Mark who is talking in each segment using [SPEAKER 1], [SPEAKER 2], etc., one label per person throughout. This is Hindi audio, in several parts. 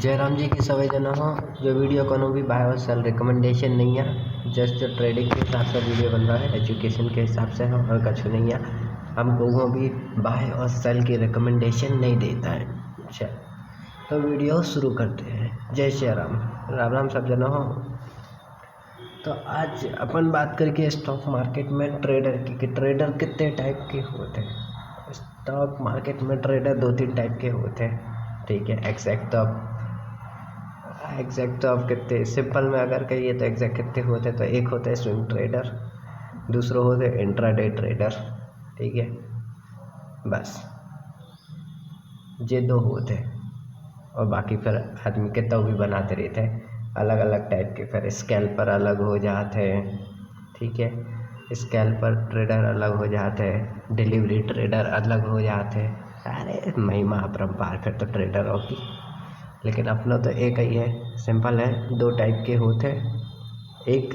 [SPEAKER 1] जयराम जी की सभी जना हो। जो वीडियो कोनो भी बाय और सेल रिकमेंडेशन नहीं है, जस्ट ट्रेडिंग के हिसाब से वीडियो बन रहा है, एजुकेशन के हिसाब से है और कुछ नहीं है। हम लोगों भी बाय और सेल की रिकमेंडेशन नहीं देता है। अच्छा, तो वीडियो शुरू करते हैं। जय श्री राम, राम राम सब जना हो। तो आज अपन बात करके स्टॉक मार्केट में ट्रेडर की कि ट्रेडर कितने टाइप के होते हैं। स्टॉक मार्केट में ट्रेडर 2-3 टाइप के होते हैं, ठीक है। एग्जैक्ट तो अब कितने सिंपल में अगर कहिए तो एग्जैक्ट कितने होते हैं, तो एक होता है स्विंग ट्रेडर, दूसरा होता है इंट्राडे ट्रेडर, ठीक है। बस ये दो होते हैं और बाकी फिर आदमी के तो भी बनाते रहते हैं अलग अलग टाइप के। फिर स्कैल्पर अलग हो जाते हैं, ठीक है। स्कैल्पर ट्रेडर अलग हो जाते हैं, डिलीवरी ट्रेडर अलग हो जाते हैं। अरे महिमा अपरंपार फिर तो ट्रेडर होगी, लेकिन अपना तो एक ही है, सिंपल है। 2 टाइप के होते हैं, एक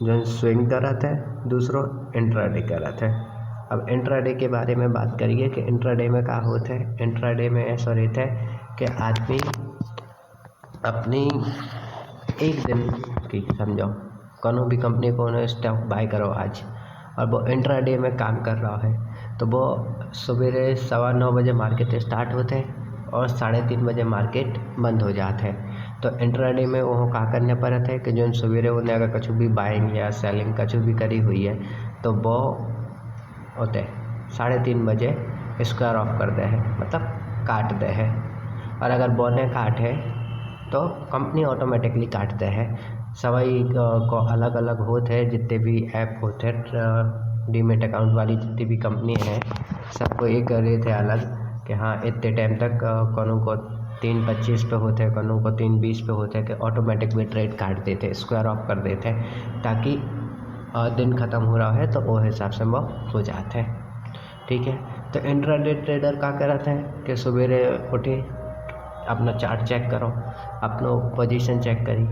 [SPEAKER 1] जो स्विंग का रहता है, दूसरा इंट्राडे का रहता है। अब इंट्राडे के बारे में बात करिए कि इंट्राडे में क्या होता है। इंट्राडे में ऐसा रहता है कि आदमी अपनी एक दिन की समझो कोनो भी कंपनी को उन्हें स्टॉक बाय करो आज, और वो इंट्राडे में काम कर रहा है, तो वो सवेरे 9:15 बजे मार्केट स्टार्ट होते हैं और 3:30 बजे मार्केट बंद हो जाते हैं। तो इंट्राडे में वो क्या करने पड़ता है कि जो सवेरे उन्हें अगर कुछ भी बाइंग या सेलिंग कुछ भी करी हुई है, तो वो होते 3:30 बजे स्क्वायर ऑफ कर दे है, मतलब काट दे है। और अगर बोने काट है तो कंपनी ऑटोमेटिकली काटते हैं। सभी को अलग अलग होते हैं, जितने भी ऐप होते हैं डीमेट अकाउंट वाली जितनी भी कंपनी है, सबको एक करे थे अलग कि हाँ इतने टाइम तक कोनो को 3:25 पे होते हैं, कोनो को 3:20 पे होते हैं, कि ऑटोमेटिक भी ट्रेड काट देते, स्क्वायर ऑफ कर देते हैं, ताकि दिन ख़त्म हो रहा है तो वो हिसाब से वो हो जाते हैं, ठीक है। तो इंट्राडे ट्रेडर क्या करते हैं कि सवेरे उठे, अपना चार्ट चेक करो, अपना पोजीशन चेक करी,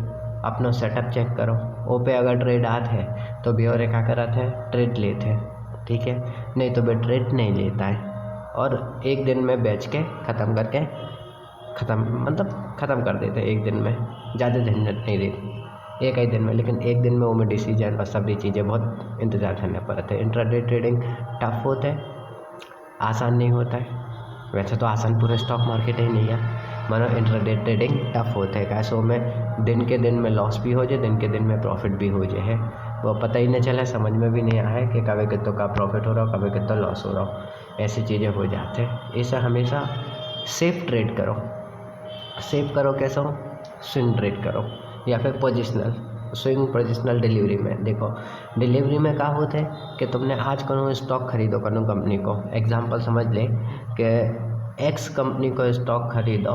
[SPEAKER 1] अपना सेटअप चेक करो, वो पे अगर ट्रेड आते हैं तो भी और क्या कराते हैं, ट्रेड लेते हैं, ठीक है। नहीं तो भी ट्रेड नहीं लेता है और एक दिन में बेच के ख़त्म करके ख़त्म कर देते हैं एक दिन में। ज़्यादा झंझट नहीं रहती एक ही दिन में, लेकिन एक दिन में वो में डिसीजन और सभी चीज़ें बहुत इंतज़ार करने पड़ते हैं। इंट्राडे ट्रेडिंग टफ होता है, आसान नहीं होता है। वैसे तो आसान पूरा स्टॉक मार्केट ही नहीं है, मानो इंट्राडे ट्रेडिंग टफ होता है। कैसों में दिन के दिन में लॉस भी हो जाए, दिन के दिन में प्रॉफिट भी हो जाए, है वो पता ही नहीं चला, समझ में भी नहीं आया कि कभी कितों का प्रॉफिट हो रहा हो, कभी कितना लॉस हो रहा हो, ऐसी चीज़ें हो जाते हैं। ऐसा हमेशा सेफ ट्रेड करो। सेफ करो कैसे हो, स्विंग ट्रेड करो या फिर पोजिशनल। स्विंग पोजिशनल डिलीवरी में देखो, डिलीवरी में क्या होता है कि तुमने आज कोनो स्टॉक खरीदो, कोनो कंपनी को एग्जांपल समझ ले कि एक्स कंपनी को स्टॉक खरीदो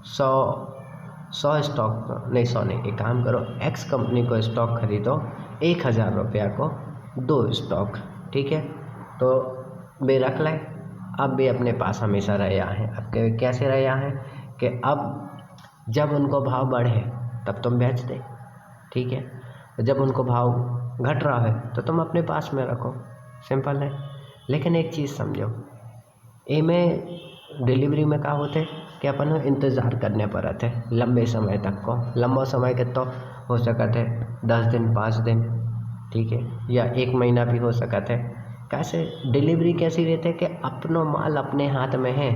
[SPEAKER 1] 100 स्टॉक नहीं, 100 नहीं, एक काम करो, एक्स कंपनी को स्टॉक खरीदो 1000 रुपया को 2 स्टॉक, ठीक है। तो वे रख लें, अब भी अपने पास हमेशा रहा है। अब कैसे रहा है कि अब जब उनको भाव बढ़े तब तुम बेच दे, ठीक है। जब उनको भाव घट रहा है तो तुम अपने पास में रखो, सिंपल है। लेकिन एक चीज़ समझो, ए में डिलीवरी में क्या होते कि अपन इंतज़ार करने पड़ते हैं लंबे समय तक को। लंबा समय के तो हो सकते है 10 दिन 5 दिन, ठीक है, या 1 महीना भी हो सकता है। कैसे डिलीवरी कैसी रहती है कि अपनो माल अपने हाथ में है,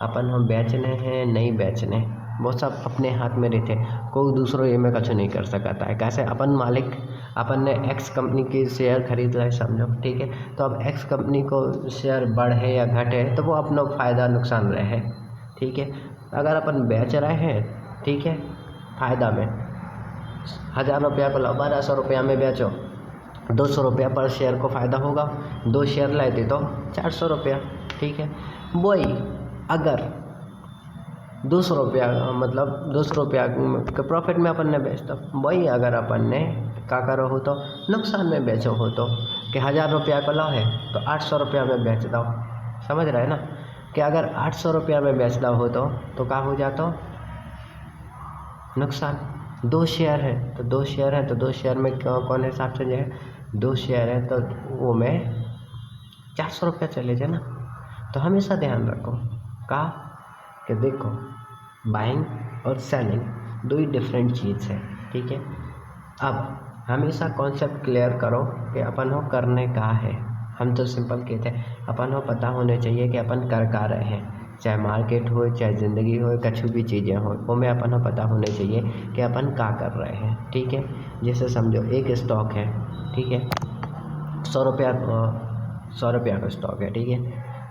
[SPEAKER 1] अपन हम बेचने हैं नहीं बेचने, वो सब अपने हाथ में रहते, कोई दूसरों ये में कुछ नहीं कर सकता है। कैसे अपन मालिक, अपन ने एक्स कंपनी की शेयर खरीद लाए समझो, ठीक है। तो अब एक्स कंपनी को शेयर बढ़े या घटे तो वो अपना फ़ायदा नुकसान रहे, ठीक है। अगर अपन बेच रहे हैं, ठीक है, फ़ायदा में 1000 रुपया को लो, 1200 रुपया में बेचो, 200 रुपया पर शेयर को फ़ायदा होगा। 2 शेयर लेते तो 400 रुपया, ठीक है। वही अगर 200 रुपया, मतलब 200 रुपया के प्रॉफिट में अपन ने बेच दो, वही अगर अपन ने क्या करो हो तो नुकसान में बेचो हो तो कि 1000 रुपया को लो है तो 800 रुपया में बेच दो, समझ रहे हैं ना। कि अगर 800 रुपया में बेचना हो तो क्या हो जाता, नुकसान। 2 शेयर है तो 2 शेयर है तो 2 शेयर में कौन हिसाब से जो है, 2 शेयर है तो वो में 400 रुपया चले जाए ना। तो हमेशा ध्यान रखो का कि देखो बाइंग और सेलिंग दो ही डिफरेंट चीज़ है, ठीक है। अब हमेशा कॉन्सेप्ट क्लियर करो कि अपन हो करने का है। हम तो सिंपल कहते हैं अपन हो पता होने चाहिए कि अपन कर का रहे हैं, चाहे मार्केट हो चाहे ज़िंदगी हो, कुछ भी चीज़ें हो, वो में अपन हो पता होने चाहिए कि अपन का कर रहे हैं, ठीक है। जैसे समझो एक स्टॉक है, ठीक है, 100 रुपया का स्टॉक है, ठीक है,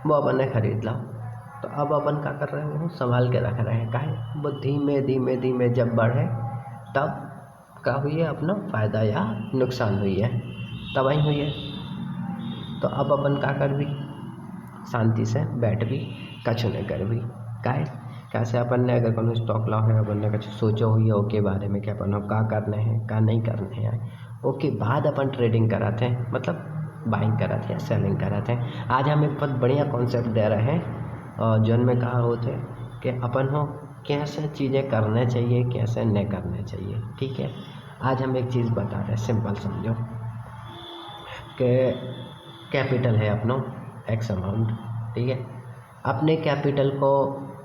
[SPEAKER 1] वो अपन ने खरीद ला। तो अब अपन क्या कर रहे हैं, वो संभाल के रख रहे हैं, काहे वो धीमे धीमे धीमे जब बढ़े तब क्या हुई है, अपना फ़ायदा या नुकसान हुई है, तबाही हुई है। तो अब अपन क्या कर भी, शांति से बैठ भी, कछु नहीं कर भी, काहे कैसे अपन ने अगर कोनो स्टॉक ला है, अपन ने कुछ सोचो हुई है ओके बारे में कि अपन का करने हैं का नहीं करने हैं, ओके बाद अपन ट्रेडिंग कराते हैं, मतलब बाइंग कराते हैं, सेलिंग कराते हैं। आज हम एक बहुत बढ़िया कॉन्सेप्ट दे रहे हैं और जौन में कहा होते कि अपन हो कैसे चीज़ें करने चाहिए कैसे नहीं करने चाहिए, ठीक है। आज हम एक चीज़ बता रहे हैं, सिंपल समझो कि कैपिटल है अपनो एक्स अमाउंट, ठीक है। अपने कैपिटल को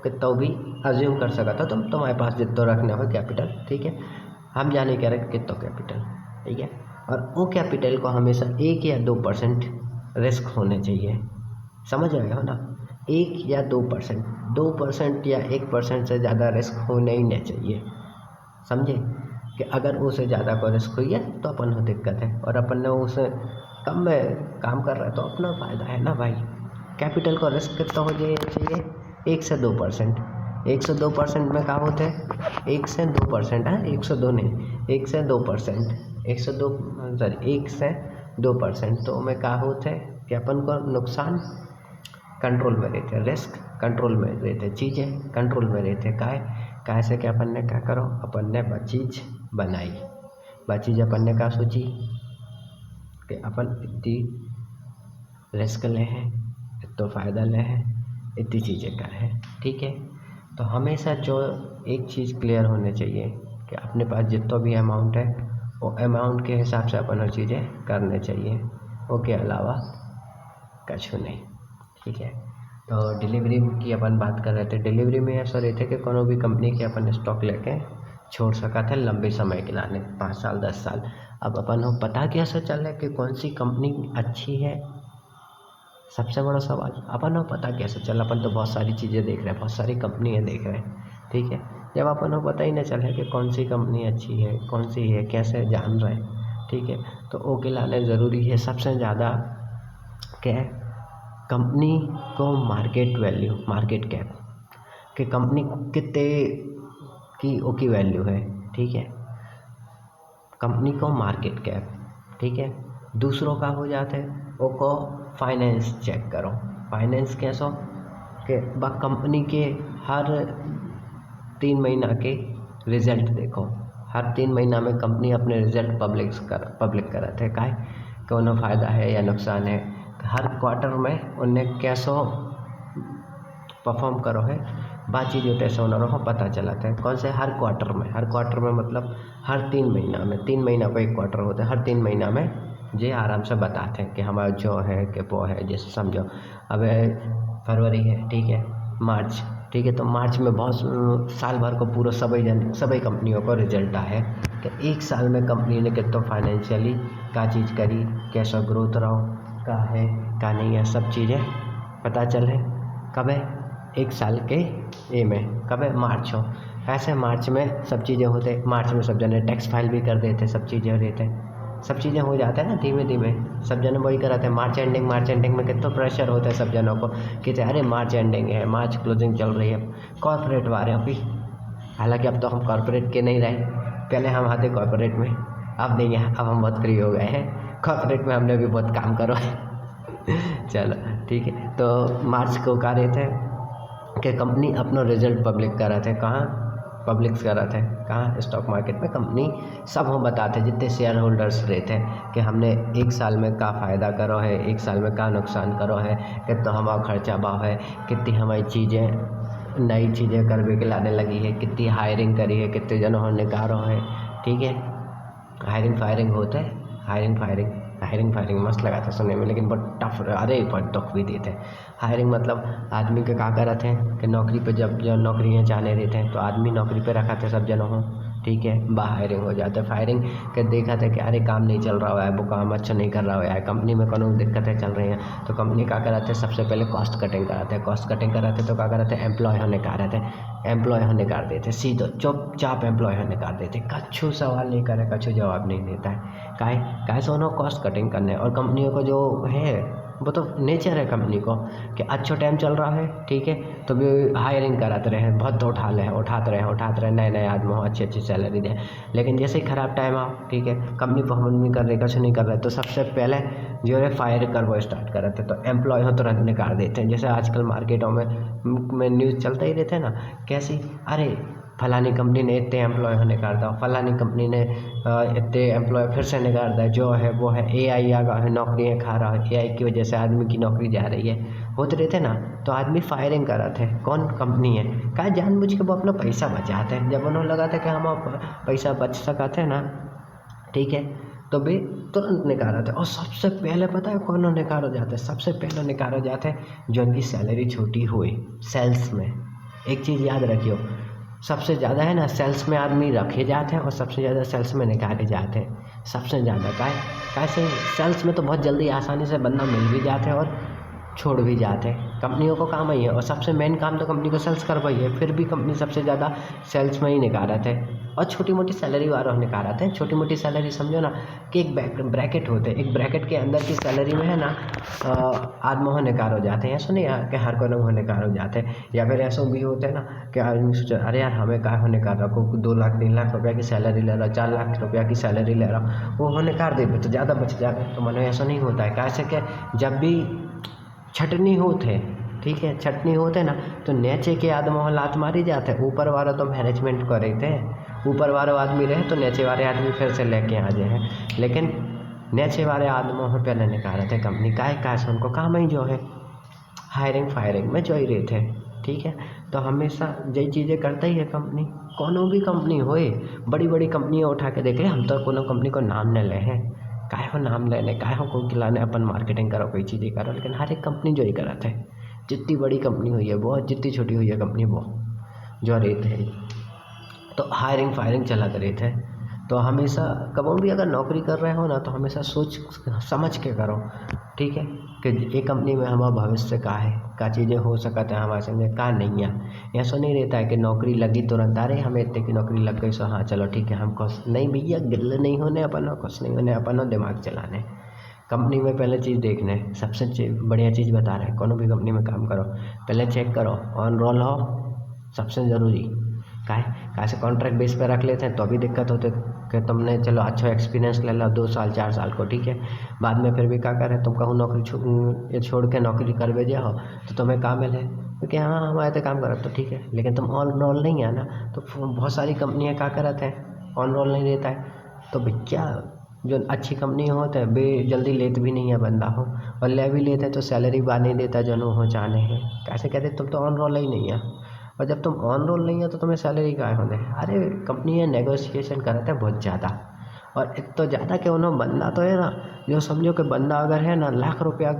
[SPEAKER 1] कितना भी अज्यूम कर सका था तुम्हारे पास जितना रखना हो कैपिटल, ठीक है। हम जाने कह रहे कितना कैपिटल, ठीक है, और वो कैपिटल को हमेशा 1 या 2% रिस्क होने चाहिए, समझ आएगा हो ना, 1 या 2%, 2% या 1% से ज़्यादा रिस्क होने ही नहीं चाहिए, समझे। कि अगर उससे ज़्यादा को रिस्क हुई है तो अपन को दिक्कत है, और अपन ने उसे कम में काम कर रहा है तो अपना फ़ायदा है ना भाई। कैपिटल को रिस्क कितना हो जाए चाहिए, 1 से 2%। 1 से 2% में क्या होते हैं, 1 से 2% है, 102 नहीं, 1 से 2%, 1 से 2%। तो में क्या होते हैं कि अपन को नुकसान कंट्रोल में रहते हैं, रिस्क कंट्रोल में रहते, चीज़ें कंट्रोल में रहते, काहे से कि अपन ने क्या करो, अपन ने चीज़ बनाई, चीज़ अपन ने क्या सोची कि अपन इतनी रिस्क ले हैं, इतना फ़ायदा ले हैं, इतनी चीज़ें कर हैं, ठीक है। तो हमेशा जो एक चीज़ क्लियर होने चाहिए कि अपने पास जितना भी अमाउंट है वो अमाउंट के हिसाब से अपन चीज़ें करने चाहिए, वो के अलावा कुछ नहीं, ठीक है। तो डिलीवरी की अपन बात कर रहे थे, डिलीवरी में ऐसा रहते कि कोनो भी कंपनी के अपन स्टॉक लेके छोड़ सका थे लंबे समय के लाने, 5 साल 10 साल। अब अपन को पता कैसे चल रहा है कि कौन सी कंपनी अच्छी है, सबसे बड़ा सवाल अपन को पता कैसे चल। अपन तो बहुत सारी चीज़ें देख रहे हैं, बहुत सारी कंपनियाँ देख रहे हैं, ठीक है। जब अपन को पता ही नहीं चले कि कौन सी कंपनी अच्छी है कौन सी है, कैसे जान रहे हैं, ठीक है। तो वो के लाने ज़रूरी है सबसे ज़्यादा क्या, कंपनी को मार्केट वैल्यू, मार्केट कैप कि कंपनी कितने की ओकी वैल्यू है, ठीक है, कंपनी को मार्केट कैप, ठीक है। दूसरों का हो जाता है वो को फाइनेंस चेक करो, फाइनेंस कैसो कि कंपनी के हर 3 महीना के रिजल्ट देखो, हर 3 महीना में कंपनी अपने रिजल्ट पब्लिक करते हैं, काहे कि उन्हें फ़ायदा है या नुकसान है, हर क्वार्टर में उन्हें कैसो परफॉर्म करो है, बात चीज़ तैसे होना रहो पता चलाता है। कौन से, हर क्वार्टर में मतलब हर 3 महीना में, 3 महीना को एक क्वार्टर होता है, हर 3 महीना में ये आराम से बताते हैं कि हमारा जो है कि वो है। जैसे समझो अब फरवरी है, ठीक है, मार्च, ठीक है, तो मार्च में बहुत साल भर को पूरा सभी कंपनियों को रिजल्ट आया है कि एक साल में कंपनी ने कितना फाइनेंशियली क्या चीज़ करी, कैसा ग्रोथ रहो, का है का नहीं है, सब चीज़ें पता चले। कब है, एक साल के ए में, कब है, मार्च हो, ऐसे मार्च में सब चीज़ें होते, मार्च में सब जने टैक्स फाइल भी कर देते, सब चीज़ें रहते, सब चीज़ें हो जाता है ना धीमे धीमे, सब जने वही कराते हैं। मार्च एंडिंग में कितना प्रेशर होता है सब जनों को कि अरे मार्च एंडिंग है, मार्च क्लोजिंग चल रही है, कॉर्पोरेट वाले अभी, हालांकि अब तो हम कॉर्पोरेट के नहीं रहे, पहले हम आते कॉर्पोरेट में, अब नहीं है, अब हम बहुत फ्री हो गए हैं, कॉर्पोरेट में हमने भी बहुत काम करो चलो ठीक है। तो मार्च को क्या रहे थे कि कंपनी अपना रिजल्ट पब्लिक कर रहे थे, कहाँ पब्लिक कर रहे थे, कहाँ, स्टॉक मार्केट में कंपनी सब हम बताते जितने शेयर होल्डर्स रहते कि हमने एक साल में क्या फ़ायदा करो है, एक साल में क्या नुकसान करो है, कितना हमारा खर्चा भाव है, कितनी हमारी चीज़ें नई चीज़ें करवे के लाने लगी है, कितनी हायरिंग करी है, कितने जनों ने निकालो है, ठीक है। हायरिंग फायरिंग होता है, हायरिंग फायरिंग हायरिंग फायरिंग मस्त लगा था सुनने में, लेकिन बहुत टफ, अरे बहुत दुख भी देते हैं। हायरिंग मतलब आदमी के का करत हैं कि नौकरी पे जब नौकरियाँ चाहने देते हैं तो आदमी नौकरी पे रखा थे सब जनों हो, ठीक है, हायरिंग हो जाता है। फायरिंग के देखा था कि अरे काम नहीं चल रहा है, वो काम अच्छा नहीं कर रहा है, कंपनी में कोनो दिक्कतें चल रही हैं, तो कंपनी क्या कराते हैं, सबसे पहले कॉस्ट कटिंग कराते हैं। कॉस्ट कटिंग कराते तो क्या कराते हैं, एम्प्लॉय होने का रहते हैं, एम्प्लॉय होने कर देते, सीधो चुपचाप एम्प्लॉय होने कर देते, कछु सवाल नहीं करे, कछु जवाब नहीं देता है। काहे से उन्होंने कॉस्ट कटिंग करने, और कंपनियों को जो है वो तो नेचर है कंपनी को कि अच्छा टाइम चल रहा है, ठीक है, तो भी हायरिंग कराते रहे, बहुत उठाते रहे नए नए आदमी हो, अच्छी अच्छी सैलरी दें। लेकिन जैसे ही ख़राब टाइम आओ, ठीक है, कंपनी परफॉर्मेंस नहीं कर रही, कुछ नहीं कर रहे, तो सबसे पहले जो है फायर कर वो स्टार्ट कर रहे थे, तो एम्प्लॉय हो तुरंत निकाल देते हैं। जैसे आजकल मार्केटों में न्यूज़ चलते ही रहते हैं ना, कैसी, अरे फलानी कंपनी ने इतने एम्प्लॉय होने निकाल दिया, फलानी कंपनी ने इतने एम्प्लॉय फिर से निकाल दिया, जो है वो है AI आ गया है, नौकरियाँ खा रहा है, AI की वजह से आदमी की नौकरी जा रही है, होते रहते ना, तो आदमी फायरिंग कर रहे थे। कौन कंपनी है, क्या जानबूझ के वो अपना पैसा बचाते हैं, जब उन्होंने लगा था कि हम पैसा बच सकाते हैं ना, ठीक है, तो वे तुरंत निकाल थे। और सबसे पहले पता है कौन निकाल जाते हैं, सबसे पहले निकाल जाते हैं जो उनकी सैलरी छोटी हुई, सेल्स में। एक चीज़ याद रखियो, सबसे ज़्यादा है ना सेल्स में आदमी रखे जाते हैं और सबसे ज़्यादा सेल्स में निकाले जाते हैं, सबसे ज़्यादा। कैसे, सेल्स में तो बहुत जल्दी आसानी से बंदा मिल भी जाते हैं और छोड़ भी जाते हैं, कंपनियों को काम ही है, और सबसे मेन काम तो कंपनी को सेल्स करवाई है, फिर भी कंपनी सबसे ज़्यादा सेल्स में ही निकालते हैं। और छोटी मोटी सैलरी वालों निकालते हैं, छोटी मोटी सैलरी समझो ना कि एक ब्रैकेट होते हैं, एक ब्रैकेट के अंदर की सैलरी में है ना आदमी हो निकाल हो जाते हैं, ऐसा नहीं है कि हर कोई हो निकाल हो जाते हैं। या फिर ऐसा भी होते हैं ना कि आदमी सोचे अरे यार हमें क्या होने निकाल रहा, को 2 लाख 3 लाख रुपया की सैलरी ले रहा, 4 लाख रुपया की सैलरी ले रहा, वो होने निकाल देते तो ज़्यादा बच जाते। तो मैंने ऐसा नहीं होता है, कैसे कि जब भी छटनी होते, ठीक है, छटनी होते ना, तो नीचे के आदमी लात मारी जाते, ऊपर वाला तो मैनेजमेंट कर रहे थे, ऊपर वाले आदमी रहे तो नीचे वाले आदमी फिर से लेके आ जाए, लेकिन नीचे वाले आदमियों में पहले निकाले थे कंपनी का से उनको काम ही जो है हायरिंग फायरिंग में जो ही रहे थे, ठीक है। तो हमेशा यही चीज़ें करता ही है कंपनी, कोनो भी कंपनी होए, बड़ी बड़ी कंपनियाँ उठा के देख ले, हम तो कोनो कंपनी को नाम न ले हैं, काहे हो नाम लेने, काहे हो को खिलाने, अपन मार्केटिंग करो, कोई चीज़ें करो, लेकिन हर एक कंपनी जो ही करते है, जितनी बड़ी कंपनी हुई है वो, जितनी छोटी हुई है कंपनी वो जो रहते हैं, तो हायरिंग फायरिंग चला रहे थे। तो हमेशा कभी भी अगर नौकरी कर रहे हो ना, तो हमेशा सोच समझ के करो, ठीक है, कि एक कंपनी में हमारा भविष्य का है, क्या चीज़ें हो सकता है हमारे संगे, का नहीं है। ऐसा नहीं रहता है कि नौकरी लगी तुरंत, अरे हमें इतने की नौकरी लग गई सो हाँ चलो ठीक है हम खुश, नहीं भैया, गिल्ले नहीं होने अपन, खुश नहीं होने अपन, दिमाग चलाने। कंपनी में पहले चीज़ देखने, सबसे बढ़िया चीज़ बता रहे हैं, कोनो भी कंपनी में काम करो पहले चेक करो ऑन रोल हो, सबसे ज़रूरी। काहे से कॉन्ट्रैक्ट बेस पे रख लेते हैं तो अभी दिक्कत होते कि तुमने चलो अच्छा एक्सपीरियंस ले लो 2 साल 4 साल को, ठीक है, बाद में फिर भी क्या करें, तुम कहूँ नौकरी छोड़ के नौकरी कर भेजे हो तो तुम्हें काम मिले, क्योंकि हाँ हमारे तो काम करो तो ठीक है, लेकिन तुम ऑन रोल नहीं है ना, तो बहुत सारी कंपनियाँ क्या करते हैं ऑन रोल नहीं रहता है, तो भैया जो अच्छी कंपनी होते हैं बे जल्दी लेते भी नहीं है बंदा हो, और ले भी लेते हैं तो सैलरी बात नहीं देता जो हो चाहने हैं, कैसे कहते तुम तो ऑन रोल ही नहीं है, और जब तुम ऑन रोल नहीं है तो तुम्हें सैलरी क्या होने। अरे कंपनी नेगोशिएशन करते हैं बहुत ज़्यादा, और एक तो ज़्यादा कि उन्होंने बंदा तो है ना, जो समझो कि बंदा अगर है ना लाख रुपया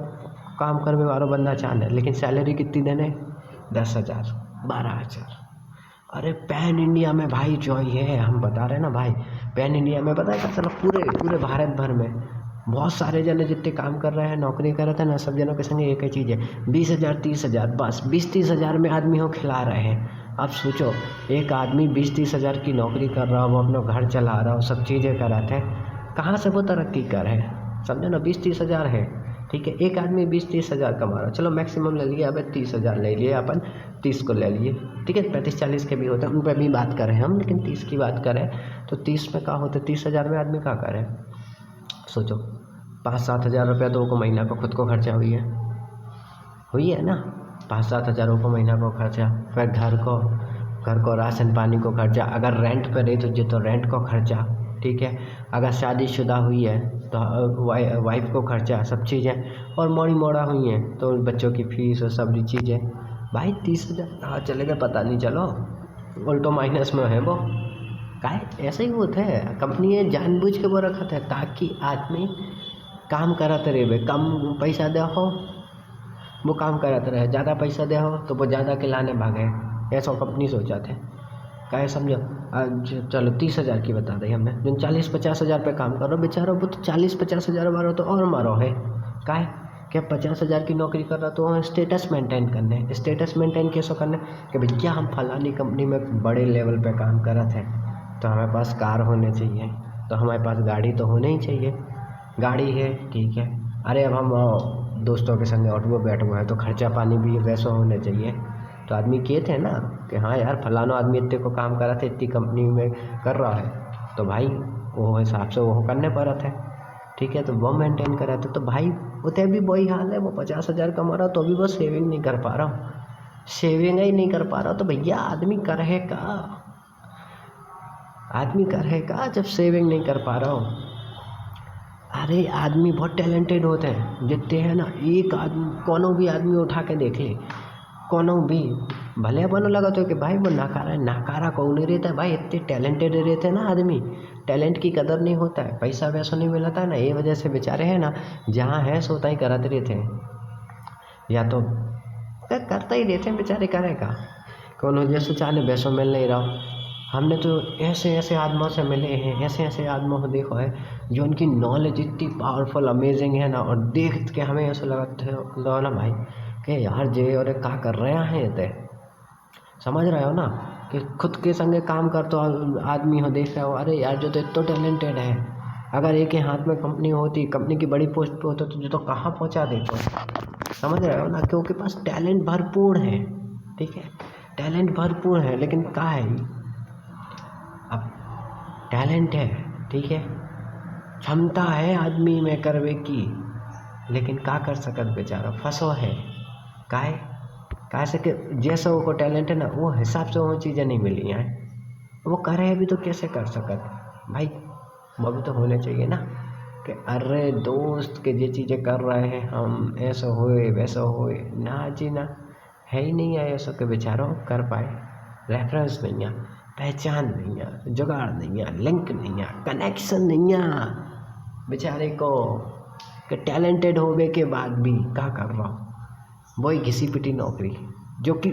[SPEAKER 1] काम करने वाला बंदा चाहने, लेकिन सैलरी कितनी देने, 10,000 12,000। अरे पैन इंडिया में भाई जो ये है, हम बता रहे हैं ना भाई, पैन इंडिया में पता है क्या चलो पूरे भारत भर में बहुत सारे जने जितने काम कर रहे हैं, नौकरी कर रहे थे ना, सब जनों के संग एक ही चीज़ है, 20,000 30,000, बस 20-30 हज़ार में आदमी हो खिला रहे हैं। अब सोचो एक आदमी 20-30 हज़ार की नौकरी कर रहा हो, वो अपना घर चला रहा हो, सब चीज़ें कर रहे थे, कहाँ से वो तरक्की कर रहे हैं, समझो ना, 20-30 हज़ार है, ठीक है, एक आदमी 20-30 हज़ार कमा रहा है, चलो मैक्सिमम ले लिए, अब 30 हज़ार ले लिए अपन, 30 को ले लिए, ठीक है, 35-40 के भी होते हैं, उन पर भी बात करें हम, लेकिन 30 की बात करें तो 30 में क्या होता है, 30 हज़ार में आदमी क्या करे, सोचो 5-7 हज़ार रुपया तो को महीना को खुद को खर्चा हुई है ना, 5-7 हज़ारों को महीना को खर्चा, फिर घर को राशन पानी को खर्चा, अगर रेंट पे रही तो रेंट को खर्चा, ठीक है, अगर शादीशुदा हुई है तो वाइफ को खर्चा, सब चीज़ें, और मोड़ी मोड़ा हुई हैं तो बच्चों की फीस और सब चीज़ें, भाई 30,000 कहाँ चले गए पता नहीं, चलो उल्टो माइनस में है वो, काहे ऐसे ही होते हैं, कंपनी जानबूझ के वो रखा था ताकि आदमी काम करते रहे, कम पैसा दे हो वो काम करते रहे, ज़्यादा पैसा दे हो तो वो ज़्यादा के लाने भागे। ऐसा कंपनी सोचा थे क्या समझो। आज चलो 30,000 की बता दी हमने, जो 40-50 हज़ार पे काम करो बेचारो, वो तो 40-50 हज़ार मारो तो और मारो है क्या क्या 50,000 की नौकरी कर रहा तो स्टेटस मेंटेन करने, स्टेटस मेंटेन कैसे करने कि भैया हम फलानी कंपनी में बड़े लेवल पे काम कर रहे थे तो हमारे पास कार होने चाहिए, तो हमारे पास गाड़ी तो होनी ही चाहिए। गाड़ी है ठीक है, अरे अब हम दोस्तों के संग ऑटो में बैठ हुए हैं तो खर्चा पानी भी वैसा होने चाहिए। तो आदमी कहते हैं ना कि हाँ यार फलाना आदमी इतने को काम कर रहा था, इतनी कंपनी में कर रहा है, तो भाई वो हिसाब से वो करने पड़ रहा था ठीक है, तो वो मेंटेन कर रहा था। तो भाई उतने भी वही हाल है, वो 50,000 कमा रहा तो भी वो सेविंग नहीं कर पा रहा, सेविंग ही नहीं कर पा रहा। तो भैया आदमी करे का, आदमी करे का जब सेविंग नहीं कर पा रहा हो। अरे आदमी बहुत टैलेंटेड होते हैं जितने हैं ना, एक आदमी कोनो भी आदमी उठा के देख ले, कोनो भी भले अपन लगा तो कि भाई वो नाकारा है, नाकारा कौन नहीं रहता है भाई, इतने टैलेंटेड रहते हैं ना आदमी, टैलेंट की कदर नहीं होता है, पैसा वैसा नहीं मिलता है ना, ये वजह से बेचारे हैं ना जहाँ है सोता ही कराते रहते हैं, या तो करते ही रहते हैं बेचारे, करेगा कौन जैसे चाहे वैसा मिल नहीं रहा। हमने तो ऐसे ऐसे आदमियों से मिले हैं, ऐसे ऐसे आदमियों को देखो है जो उनकी नॉलेज इतनी पावरफुल अमेजिंग है ना, और देख के हमें ऐसा लगा ना भाई कि यार जे और क्या कर रहे हैं ते, समझ रहे हो ना कि खुद के संगे काम कर तो आदमी हो देख रहे हो, अरे यार जो तो इतना टैलेंटेड है, अगर एक ही हाथ में कंपनी होती, कंपनी की बड़ी पोस्ट पे होता तो जो तो कहाँ पहुँचा देते, समझ रहे हो ना, क्योंकि पास टैलेंट भरपूर है ठीक है, टैलेंट भरपूर है, लेकिन क्या है अब टैलेंट है ठीक है, क्षमता है आदमी में करवे की, लेकिन का कर सकत बेचारा फंसो है काहे से कि जैसा वो टैलेंट है ना वो हिसाब से वो चीज़ें नहीं मिली हैं, वो करे भी तो कैसे कर सकत भाई, वो भी तो होने चाहिए ना कि अरे दोस्त के ये चीज़ें कर रहे हैं हम, ऐसा होए वैसा होए, ना जी ना, है ही नहीं है ऐसा कि बेचारों कर पाए, रेफरेंस नहीं है, पहचान नहीं है, जुगाड़ नहीं है, लिंक नहीं है, कनेक्शन नहीं है बेचारे को, कि टैलेंटेड होने के बाद भी क्या कर रहा हूँ, वही घिसी पिटी नौकरी जो कि,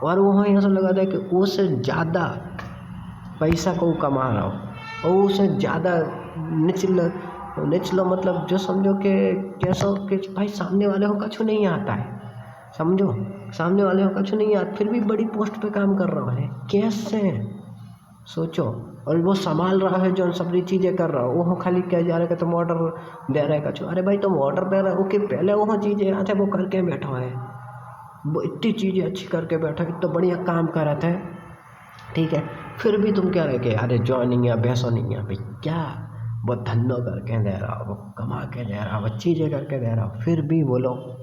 [SPEAKER 1] और वहाँ ऐसा लगा था कि उससे ज़्यादा पैसा को कमा रहा हो और उससे ज़्यादा निचलो मतलब जो समझो कि कैसा कि भाई सामने वाले को कछु नहीं आता है, समझो सामने वाले को कछु नहीं आता, फिर भी बड़ी पोस्ट पे काम कर रहा है, कैसे सोचो, और वो संभाल रहा है जो सभी चीज़ें कर रहा है, वो खाली क्या जा रहा है कि तुम ऑर्डर दे रहा है कछु, अरे भाई तुम ऑर्डर दे रहे हो कि पहले वो चीज़ें यहाँ थे वो करके बैठा है, वो इतनी चीज़ें अच्छी करके बैठा है, इतना बढ़िया काम कर रहा था ठीक है, फिर भी तुम क्या रहे कि अरे ज्वाइनिंग या वैसा नहीं है भाई, क्या वो धंधा करके दे रहा, वो कमा के दे रहा, वो चीज़ें करके दे रहा, फिर भी वो लोग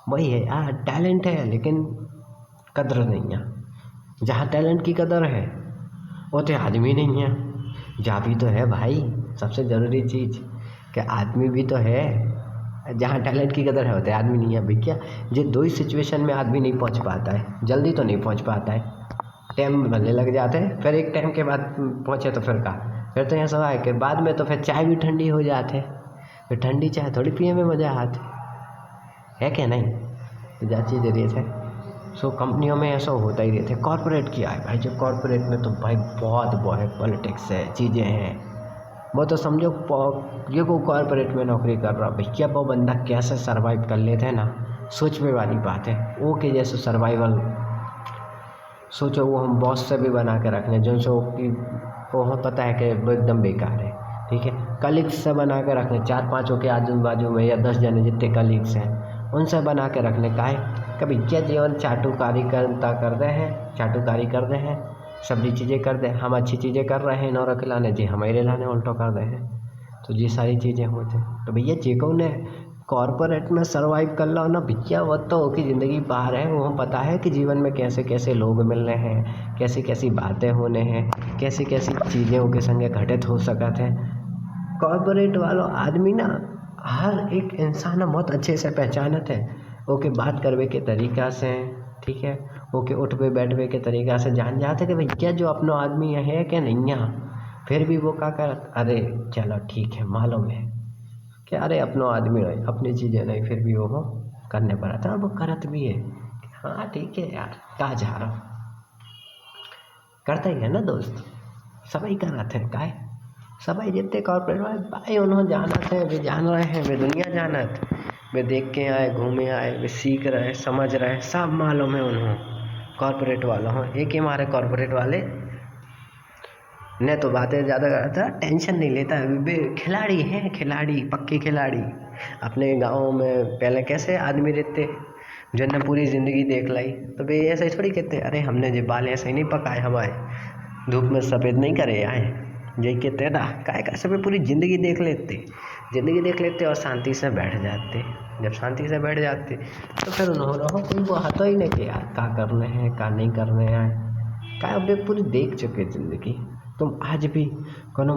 [SPEAKER 1] वही है यार, टैलेंट है लेकिन कदर नहीं है, जहाँ टैलेंट की कदर है वो तो आदमी नहीं है, जा भी तो है भाई सबसे ज़रूरी चीज़ कि आदमी भी तो है, जहाँ टैलेंट की कदर है होते आदमी नहीं है भैया, जो दो ही सिचुएशन में आदमी नहीं पहुँच पाता है, जल्दी तो नहीं पहुँच पाता है, टाइम भले लग जाते हैं, फिर एक टाइम के बाद पहुँचे तो फिर का, फिर तो ऐसा है कि बाद में तो फिर चाय भी ठंडी हो जाते, फिर ठंडी चाय थोड़ी पिए में मज़ा आते है क्या नहीं, तो जा चीज़ रही थे। सो कंपनियों में ऐसा होता ही रहता है, कॉर्पोरेट किया है भाई, जो कॉर्पोरेट में तो भाई बहुत पॉलिटिक्स है, चीज़ें हैं, वो तो समझो ये को कॉर्पोरेट में नौकरी कर रहा भैया, वो बंदा कैसे सर्वाइव कर लेते हैं ना, सोचने वाली बात है, वो के जैसे सर्वाइवल सोचो, वो हम बॉस से भी बना के रख लें, जो वो पता है कि वो एकदम बेकार है ठीक है, कलीग्स से बना के रख लें, 4-5 के आजू बाजू में या 10 जने जितने कलीग्स हैं उनसे बना के रख लें, काहे कभी क्या जीवन चाटुकारी कर रहे हैं, चाटुकारी कर रहे हैं, सभी चीज़ें कर दे, हम अच्छी चीज़ें कर रहे हैं नौ खिलाने जी हमारे लाने उल्टो कर रहे हैं, तो ये सारी चीज़ें होते हैं। तो भैया जे को ने कॉर्पोरेट में सर्वाइव कर लो ना भैया, वो तो की ज़िंदगी बाहर है, वो पता है कि जीवन में कैसे कैसे लोग मिल रहे हैं, कैसी कैसी बातें होने हैं, कैसी कैसी चीज़ें उनके संगे घटित हो सकते हैं। कॉर्पोरेट वालों आदमी ना हर एक इंसान बहुत अच्छे से पहचानते हैं, ओके बात करवे के तरीक़ा से ठीक है, ओके उठवे बैठवे के तरीक़ा से जान जाते कि भैया जो अपना आदमी है क्या नहीं है, फिर भी वो क्या कर, अरे चलो ठीक है मालूम है कि अरे अपनो आदमी नहीं, अपनी चीज़ें नहीं, फिर भी वो करने पड़ा था। वो करत भी है, हाँ ठीक है यार, कहाँ जा रहा हूँ, करता ही है ना दोस्त, सभी करत है काय, सभी जितने कॉर्पोरेट वाले भाई उन्होंने जानत है, वे जान रहे हैं, वे दुनिया जानत, वे देख के आए, घूमे आए, वे सीख रहे, समझ रहे, सब मालूम है उन्होंने कॉर्पोरेट वालों हो। एक ही हमारे कॉर्पोरेट वाले ने तो बातें ज़्यादा करता, टेंशन नहीं लेता, वे खिलाड़ी हैं, खिलाड़ी, पक्के खिलाड़ी। अपने गाँव में पहले कैसे आदमी रहते जिनने पूरी ज़िंदगी देख लाई, तो वे ऐसे ही थोड़ी कहते अरे हमने जो बाल ऐसे ही नहीं पकाए, हमारे धूप में सफ़ेद नहीं करे आए, यही कहते ना काय का सब पूरी ज़िंदगी देख लेते और शांति से बैठ जाते। जब शांति से बैठ जाते तो फिर उन्होंने कोई वो हतो ही नहीं कि यार क्या करने हैं, क्या नहीं करने हैं, क्या वे पूरी देख चुके ज़िंदगी। तुम आज भी कोनो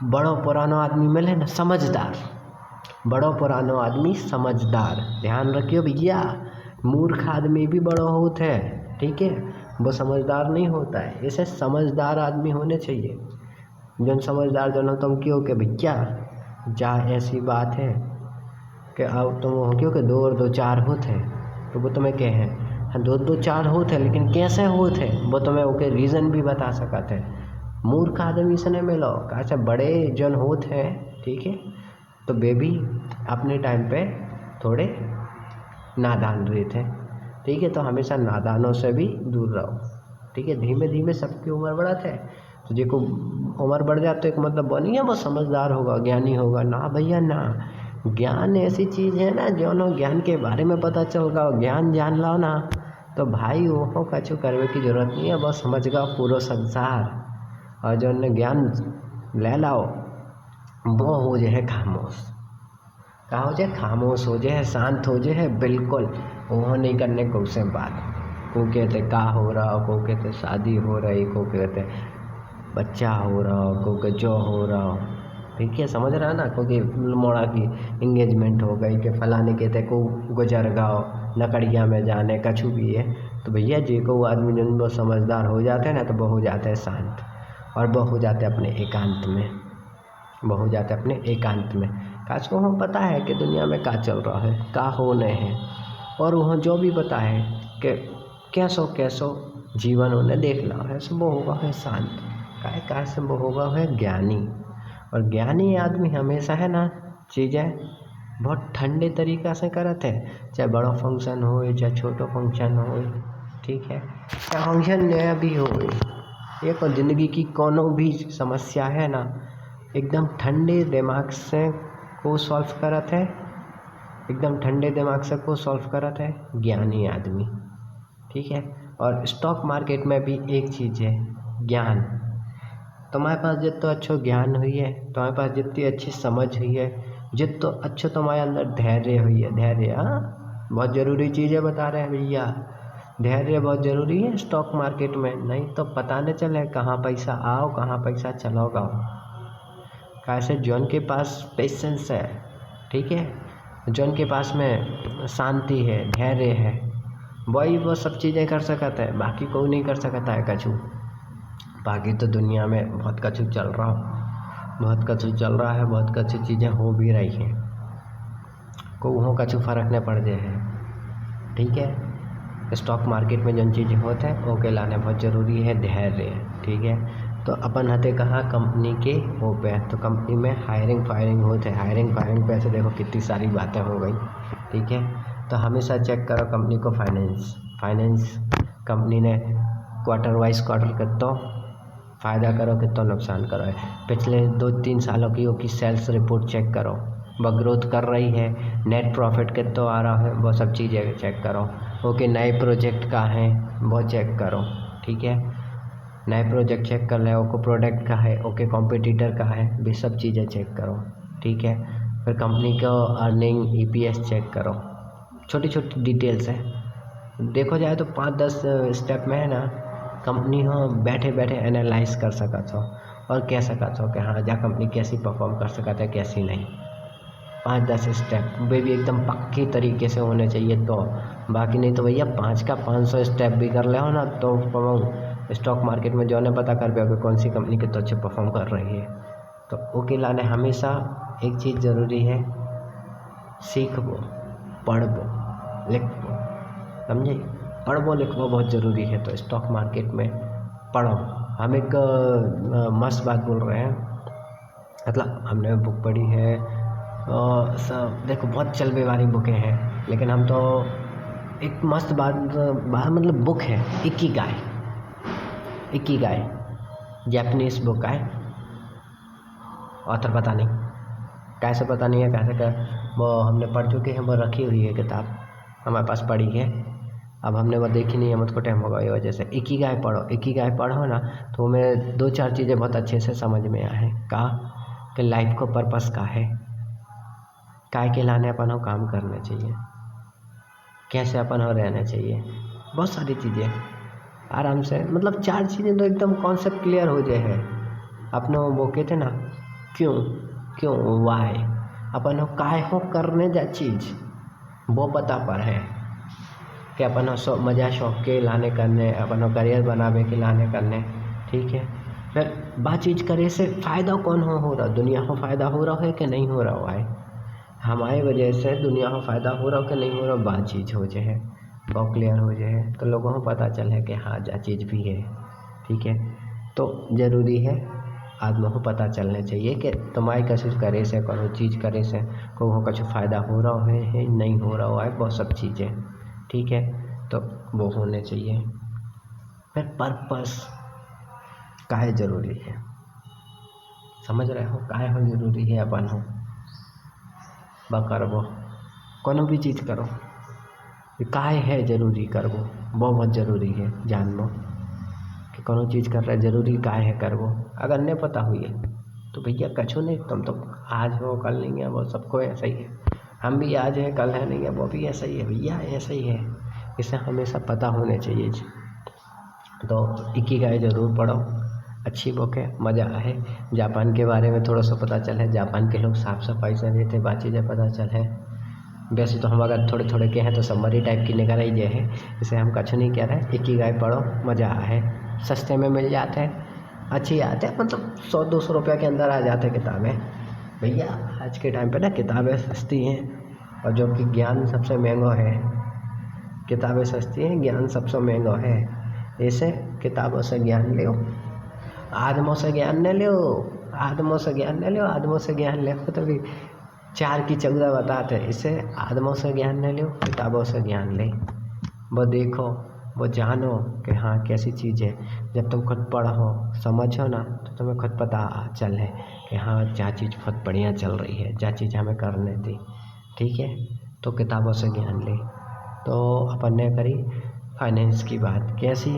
[SPEAKER 1] बड़ो पुरानो आदमी मिले ना, समझदार, बड़ो पुरानो आदमी समझदार, ध्यान रखियो भैया, मूर्ख आदमी भी बड़ो होता है, ठीक है, वो समझदार नहीं होता है। ऐसे समझदार आदमी होने चाहिए। जन समझदार जन हो तुम क्यों के भैया जा ऐसी बात है कि अब तुम हो क्यों कि 2 और 2 4 होते हैं, तो वो तुम्हें क्या है, हाँ 2 2 4 होते हैं, लेकिन कैसे होते हैं वो तुम्हें ओके रीज़न भी बता सकते हैं। मूर्ख आदमी से नहीं मिलो, कैसे बड़े जन होते हैं, ठीक है, तो वे भी अपने टाइम पे थोड़े नादान रहते हैं, ठीक है, तो हमेशा नादानों से भी दूर रहो, ठीक है। धीमे धीमे सबकी उम्र बढ़त है, तो जिसको उम्र बढ़ जाए तो एक मतलब वो नहीं है वो समझदार होगा, ज्ञानी होगा, ना भैया ना। ज्ञान ऐसी चीज़ है ना, जो ज्ञान के बारे में पता चल गया, ज्ञान जान लो ना, तो भाई वो कछु करने की जरूरत नहीं है, बस समझ गया पूरा संसार। और जो ज्ञान ले लाओ वो हो जाए खामोश, का हो जाए खामोश हो जाए, शांत हो जाए, बिल्कुल वो नहीं करने को से बात। को कहते का हो रहा, को कहते शादी हो रही, को कहते बच्चा हो रहा, को के जो हो रहा, ठीक है, समझ रहा है ना, क्योंकि मोड़ा की इंगेजमेंट हो गई, कि फलाने कहते को गुजर गाओ नकड़िया में जाने कछु भी है, तो भैया जी को वो आदमी जन वो समझदार हो जाते हैं ना, तो वो हो जाते हैं शांत, और वो हो जाते अपने एकांत में, वो हो जाते अपने एकांत में। काश को हम पता है कि दुनिया में क्या चल रहा है, क्या होने हैं, और वह जो भी पता है कि कैसो जीवन उन्हें देखना है, सो वो होगा है शांत, काय से वो होगा है ज्ञानी। और ज्ञानी आदमी हमेशा है ना चीज़ें बहुत ठंडे तरीक़ा से करते हैं, चाहे बड़ा फंक्शन हो चाहे छोटो फंक्शन हो, ठीक है, चाहे फंक्शन नया भी हो, एक ज़िंदगी की कोनो भी समस्या है ना, एकदम ठंडे दिमाग से को सॉल्व करत है, एकदम ठंडे दिमाग से को सॉल्व करत है ज्ञानी आदमी, ठीक है। और स्टॉक मार्केट में भी एक चीज़ है ज्ञान। तुम्हारे पास जितना अच्छा ज्ञान हुई है, तुम्हारे पास जितनी अच्छी समझ हुई है, जितना अच्छा तुम्हारे अंदर धैर्य हुई है, धैर्य हाँ बहुत ज़रूरी चीज़ है, बता रहे हैं भैया, धैर्य बहुत ज़रूरी है स्टॉक मार्केट में, नहीं तो पता नहीं चले कहाँ पैसा आओ कहाँ पैसा चलो गाओ। कैसे जॉन के पास पेशेंस है, ठीक है, जॉन के पास में शांति है, धैर्य है, वही वो सब चीज़ें कर सकता है, बाकी कोई नहीं कर सकता है कछु। बाकी तो दुनिया में बहुत कछु चल रहा है, बहुत कछु चीज़ें हो भी रही हैं, को वहाँ कछु फ़र्क नहीं पड़ जाए है, ठीक है। स्टॉक मार्केट में जो चीज़ें होते हैं वो के लाने बहुत ज़रूरी है धैर्य, ठीक है। तो अपन हते कहाँ कंपनी के हो पे, तो कंपनी में हायरिंग फायरिंग होते हैं, हायरिंग फायरिंग पे ऐसे देखो कितनी सारी बातें हो गई, ठीक है। तो हमेशा चेक करो कंपनी को फाइनेंस कंपनी ने क्वार्टर वाइज क्वार्टर कितना फ़ायदा करो कितना नुकसान करो है, पिछले 2-3 सालों की सेल्स रिपोर्ट चेक करो, वह ग्रोथ कर रही है, नेट प्रॉफिट कितना आ रहा है, वो सब चीज़ें चेक करो। ओके नए प्रोजेक्ट का है वो चेक करो, ठीक है, नए प्रोजेक्ट चेक कर ले, ओके प्रोडक्ट का है, ओके कॉम्पिटिटर का है, भी सब चीज़ें चेक करो, ठीक है। फिर कंपनी का अर्निंग EPS चेक करो, छोटी छोटी डिटेल्स है, देखो जाए तो 5-10 स्टेप में है ना कंपनी हो बैठे बैठे एनालाइज कर सकते हो और कह सकते हो कि हाँ जा कंपनी कैसी परफॉर्म कर सकता है कैसी नहीं। 5-10 स्टेप वे भी एकदम पक्के तरीके से होने चाहिए, तो बाकी नहीं तो भैया 5 का 500 स्टेप भी कर ले हो ना तो स्टॉक मार्केट में जो है पता कर पाओगे कौन सी कंपनी कितना अच्छे परफॉर्म कर रही है। तो ओके लाने हमेशा एक चीज़ ज़रूरी है सीखबो, पढ़बो, लिखबो, समझे। पढ़बो लिखबो बहुत ज़रूरी है। तो स्टॉक मार्केट में पढ़ो। हम एक मस्त बात बोल रहे हैं, मतलब हमने बुक पढ़ी है सब, देखो बहुत चलने वाली बुकें हैं, लेकिन हम तो एक मस्त बात मतलब बुक है इकिगाई। इकिगाई जापानीज बुक है, ऑथर पता नहीं, कैसे पता नहीं है, कैसे क्या वो हमने पढ़ चुके हैं, वो रखी हुई है किताब हमारे पास पढ़ी है। अब हमने वो देखी नहीं है, मुझको टाइम होगा ये वजह से। इकिगाई पढ़ो, इकिगाई पढ़ो ना तो हमें 2-4 चीज़ें बहुत अच्छे से समझ में आए। का कि लाइफ को पर्पस का है, काय के लाने अपन को काम करने चाहिए, कैसे अपन को रहना चाहिए, बहुत सारी चीज़ें आराम से, मतलब 4 चीज़ें तो एकदम कॉन्सेप्ट क्लियर हो जाए है। अपने वो कहते ना क्यों वाई, अपन को काय हो करने जा चीज़ वो पता पर है कि अपन को मज़ा शौक के लाने करने, अपन को करियर बनावे के लाने करने, ठीक है। फिर बात चीज़ करे से फ़ायदा कौन हो रहा, दुनिया को फ़ायदा हो रहा है कि नहीं हो रहा है, हमारी वजह से दुनिया को फ़ायदा हो रहा हो कि नहीं हो रहा, बात चीज़ हो जाए बहुत क्लियर हो जाए तो लोगों को पता चले कि हाँ जा चीज़ भी है, ठीक है। तो ज़रूरी है आदमी को पता चलना चाहिए कि तुम्हारी कोशिश करे से, कोनो चीज़ करे से को कुछ फ़ायदा हो रहा है नहीं हो रहा है, बहुत सब चीज़ें, ठीक है। तो वो होने चाहिए। फिर पर्पस काहे ज़रूरी है, समझ रहे हो, काहे हो ज़रूरी है अपन हो ब करबो, कोनो भी चीज़ करो काहे है ज़रूरी करबो, वो बहुत ज़रूरी है जानबो कि कोनो चीज़ कर रहा है ज़रूरी काहे है करबो। अगर नहीं पता हुई है तो भैया कछो नहीं, तुम तो आज हो कल नहीं है, वो सबको ऐसा ही है, हम भी आज हैं कल है नहीं है, वो भी ऐसा ही है भैया, ऐसा ही है। इसे हमेशा पता होने चाहिए। तो इकिगाई ज़रूर पढ़ो, अच्छी बुक है, मज़ा आए। जापान के बारे में थोड़ा सा पता चले, जापान के लोग साफ़ सफाई से रहते, बात चीज़ें पता चले। वैसे तो हम अगर थोड़े थोड़े के हैं तो समरी टाइप की निकल ही है, इसे हम कछ नहीं कह रहे। इकिगाई पढ़ो, मज़ा आए, सस्ते में मिल जाते हैं, अच्छी आते हैं, मतलब 100-200 रुपये के अंदर आ जाते हैं किताबें। भैया आज के टाइम पे ना किताबें सस्ती हैं, और जो कि ज्ञान सबसे महंगा है। किताबें सस्ती हैं, ज्ञान सबसे महंगा है। ऐसे किताबों से ज्ञान लो, आदमों से ज्ञान न लो, आदमों से ज्ञान न लो, आदमों से ज्ञान ले तो भी 4 की 14 बताते। इसे आदमों से ज्ञान न लो, किताबों से ज्ञान ले, वो देखो, वो जानो कि हाँ कैसी चीज़ है। जब तुम खुद पढ़ो समझो ना तो तुम्हें खुद पता चले कि हाँ क्या चीज़ बहुत बढ़िया चल रही है, क्या चीज़ हमें करने थी, ठीक है। तो किताबों से ज्ञान ले। तो अपन ने करी फाइनेंस की बात, कैसी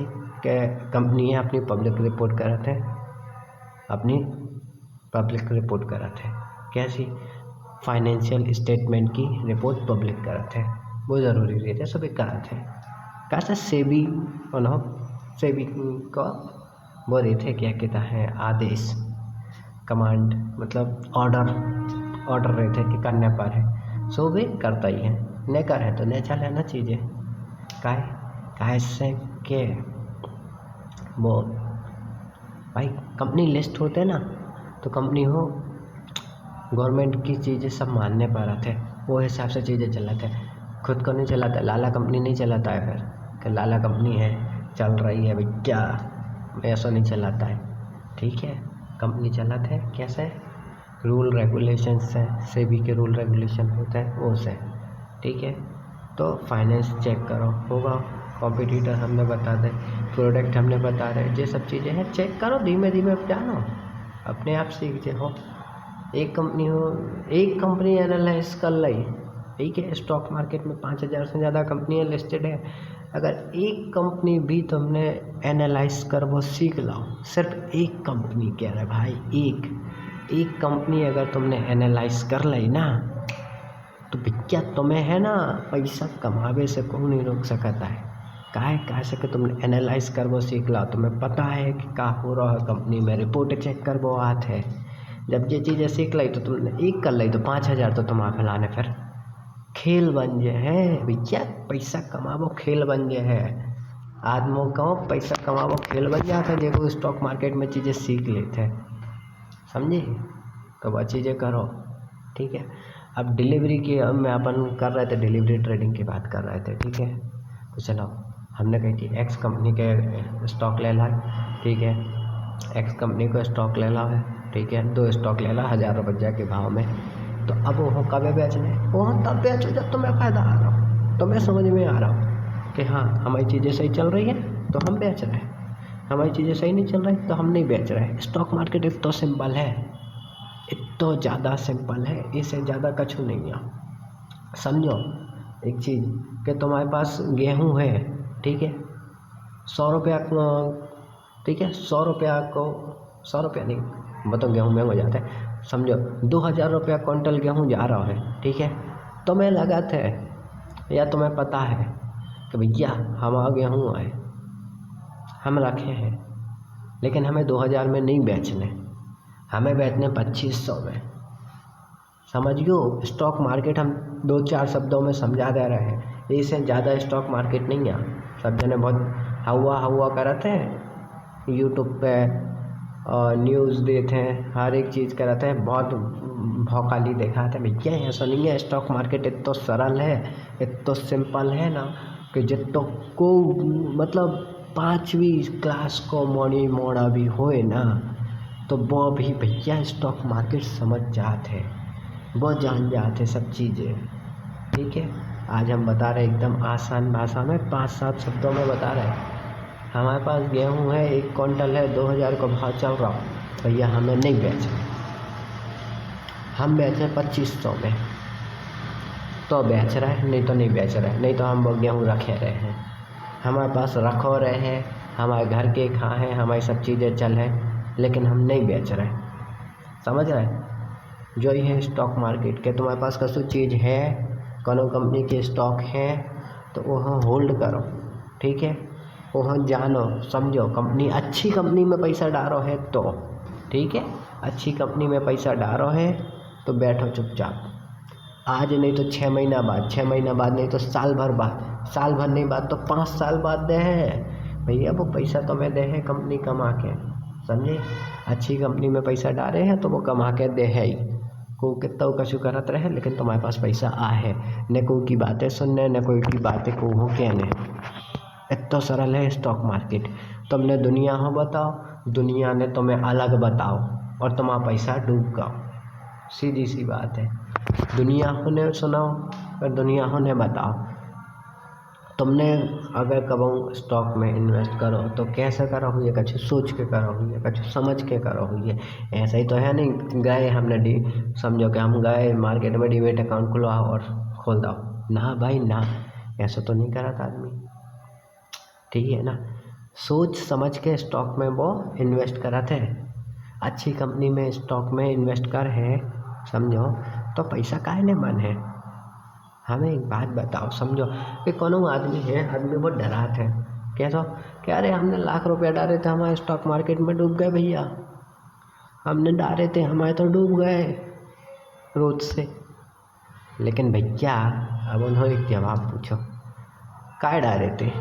[SPEAKER 1] कि कंपनियाँ अपनी पब्लिक रिपोर्ट करते हैं, अपनी पब्लिक रिपोर्ट करते हैं, कैसी फाइनेंशियल स्टेटमेंट की रिपोर्ट पब्लिक करते हैं, वो ज़रूरी रहते सभी कराते हैं। कैसे सेबी सेबी का वो रहते क्या कहता है आदेश, कमांड, मतलब ऑर्डर रहते कि करने पर है सो भी करता ही है, नहीं कर है तो नहीं चल है ना चीज़ें। काहे से के वो भाई कंपनी लिस्ट होते ना, तो कंपनी हो गवर्नमेंट की चीज़ें सब मानने पर आते हैं, वो हिसाब से चीज़ें चलाते हैं, खुद को नहीं चलाता। लाला कंपनी नहीं चलाता है फिर कि लाला कंपनी है चल रही है भैया, ऐसा नहीं चलाता है, ठीक है। कंपनी चलाते हैं कैसे, रूल रेगुलेशन से, सेबी के रूल रेगुलेशन होते हैं वो से, ठीक है। तो फाइनेंस चेक करो, होगा कॉम्पिटिटर हमने बता दे, प्रोडक्ट हमने बता रहे, ये सब चीज़ें हैं, चेक करो, धीमे धीमे जानो, अपने आप सीख जाओ। एक कंपनी एनालाइज कर ली, ठीक है। स्टॉक मार्केट में 5000 से ज़्यादा कंपनियाँ लिस्टेड है, अगर एक कंपनी भी तुमने एनालाइज कर वो सीख लाओ, सिर्फ एक कंपनी कह रहा है भाई, एक कंपनी अगर तुमने एनालाइज कर ली ना तो भैया तुम्हें है ना पैसा कमावे से कोई नहीं रोक सकता है। काहे से कि तुमने एनालाइज कर वो सीख लाओ, तुम्हें पता है कि क्या हो रहा है कंपनी में, रिपोर्ट चेक कर वो आते है। जब ये चीज़ें सीख ली तो तुमने एक कर ली तो 5000 तो तुम्हारे फैलाने फिर खेल बन गए है भैया, पैसा कमावो खेल बन गए है। आदमों को पैसा कमावो खेल बन जाता है, देखो स्टॉक मार्केट में चीज़ें सीख लेते हैं, समझे। तो वह चीज़ें करो, ठीक है। अब डिलीवरी की में अपन कर रहे थे, डिलीवरी ट्रेडिंग की बात कर रहे थे, ठीक है। तो चलो हमने कही थी एक्स कंपनी के स्टॉक ले ला, ठीक है, एक्स कंपनी को स्टॉक ले ला है, ठीक है, 2 स्टॉक ले ला 1000 रुपये के भाव में। तो अब वो कब बेचने, वो तब बेचो जब तुम्हें फ़ायदा आ रहा हो, तुम्हें समझ में आ रहा हो कि हाँ हमारी चीज़ें सही चल रही है तो हम बेच रहे हैं, हमारी चीज़ें सही नहीं चल रही तो हम नहीं बेच रहे। स्टॉक मार्केट इतना सिंपल है, इतना ज़्यादा सिंपल है, इससे ज़्यादा कुछ नहीं है। समझो एक चीज़ कि तुम्हारे पास गेहूँ है, ठीक है, 100 रुपया, ठीक है, 100 रुपया को, 100 रुपया नहीं, मतलब गेहूँ महंगा हो जाता है, समझो 2000 रुपया क्विंटल गेहूँ जा रहा है, ठीक है। तुम्हें लगा थे या तुम्हें पता है कि भैया हमारा गेहूँ है, हम रखे हैं, लेकिन हमें 2000 में नहीं बेचने, हमें बेचने 2500 में। समझियो स्टॉक मार्केट हम 2-4 शब्दों में समझा दे रहे हैं, इससे ज़्यादा स्टॉक मार्केट नहीं है। सब जने बहुत हवा करते हैं यूट्यूब पे और न्यूज़ देते हैं, हर एक चीज़ कराते हैं, बहुत भौकाली दिखाते हैं। भैया ऐसा नहीं है, स्टॉक मार्केट इतना सरल है, इतना सिंपल है ना कि जितना को मतलब 5वीं क्लास को मोड़ी मोड़ा भी होए ना तो वो भी भैया स्टॉक मार्केट समझ जाते, वो जान जाते सब चीज़ें, ठीक है। आज हम बता रहे एकदम आसान भाषा में 5-7 शब्दों में बता रहे हैं। हमारे पास गेहूँ है, 1 क्विंटल है, 2000 का भाव चल रहा, भैया हमें नहीं बेचना, हम बेचें 2500 में तो बेच रहे हैं, नहीं तो नहीं बेच रहे, नहीं तो हम वो गेहूँ रखे रहे हैं, हमारे पास रखो रहे हैं, हमारे घर के खा हैं, हमारी सब चीज़ें चल हैं, लेकिन हम नहीं बेच रहे। समझ रहे, जो ही है स्टॉक मार्केट के तुम्हारे पास कसु चीज़ है, कोनो कंपनी के स्टॉक है तो वहाँ होल्ड करो, ठीक है, वहाँ जानो समझो, कंपनी अच्छी कंपनी में पैसा डालो है तो ठीक है, अच्छी कंपनी में पैसा डालो है तो बैठो चुपचाप, आज नहीं तो 6 महीना बाद, 6 महीना बाद नहीं तो साल भर बाद, साल भर नहीं बाद तो 5 साल बाद दे है भैया, वो पैसा तुम्हें दे है कंपनी कमा के, समझे। अच्छी कंपनी में पैसा डाले हैं तो वो कमा के दे है ही, को कितना कछु करत रहे लेकिन तुम्हारे पास पैसा आ है, न कोई की बातें सुनने, न कोई की बातें को हो कहने, इतना सरल है स्टॉक मार्केट। तुमने दुनिया हो बताओ, दुनिया ने तुम्हें अलग बताओ और तुम्हारा पैसा डूब गया, सीधी सी बात है। दुनिया होने सुनाओ और दुनिया होने बताओ। तुमने अगर कबहू स्टॉक में इन्वेस्ट करो तो कैसे करो हुई, कुछ सोच के करो हुई, कुछ समझ के करो हुई, ऐसा ही तो है नहीं गए हमने समझो कि हम गए मार्केट में डीमेट अकाउंट खुलवाओ और खोल दो, ना भाई ना, ऐसा तो नहीं करा था आदमी, ठीक है ना। सोच समझ के स्टॉक में वो इन्वेस्ट करा थे, अच्छी कंपनी में स्टॉक में इन्वेस्ट कर है समझो, तो पैसा काहे ने मन है। हमें एक बात बताओ, समझो कि कोनो आदमी है, आदमी बहुत डरात है, कैसा क्या, अरे हमने लाख रुपया डाले थे, हमारे स्टॉक मार्केट में डूब गए भैया, हमने डाले थे हमारे तो डूब गए रोज से। लेकिन भैया अब उन्होंने एक जवाब पूछो, काय डाले थे,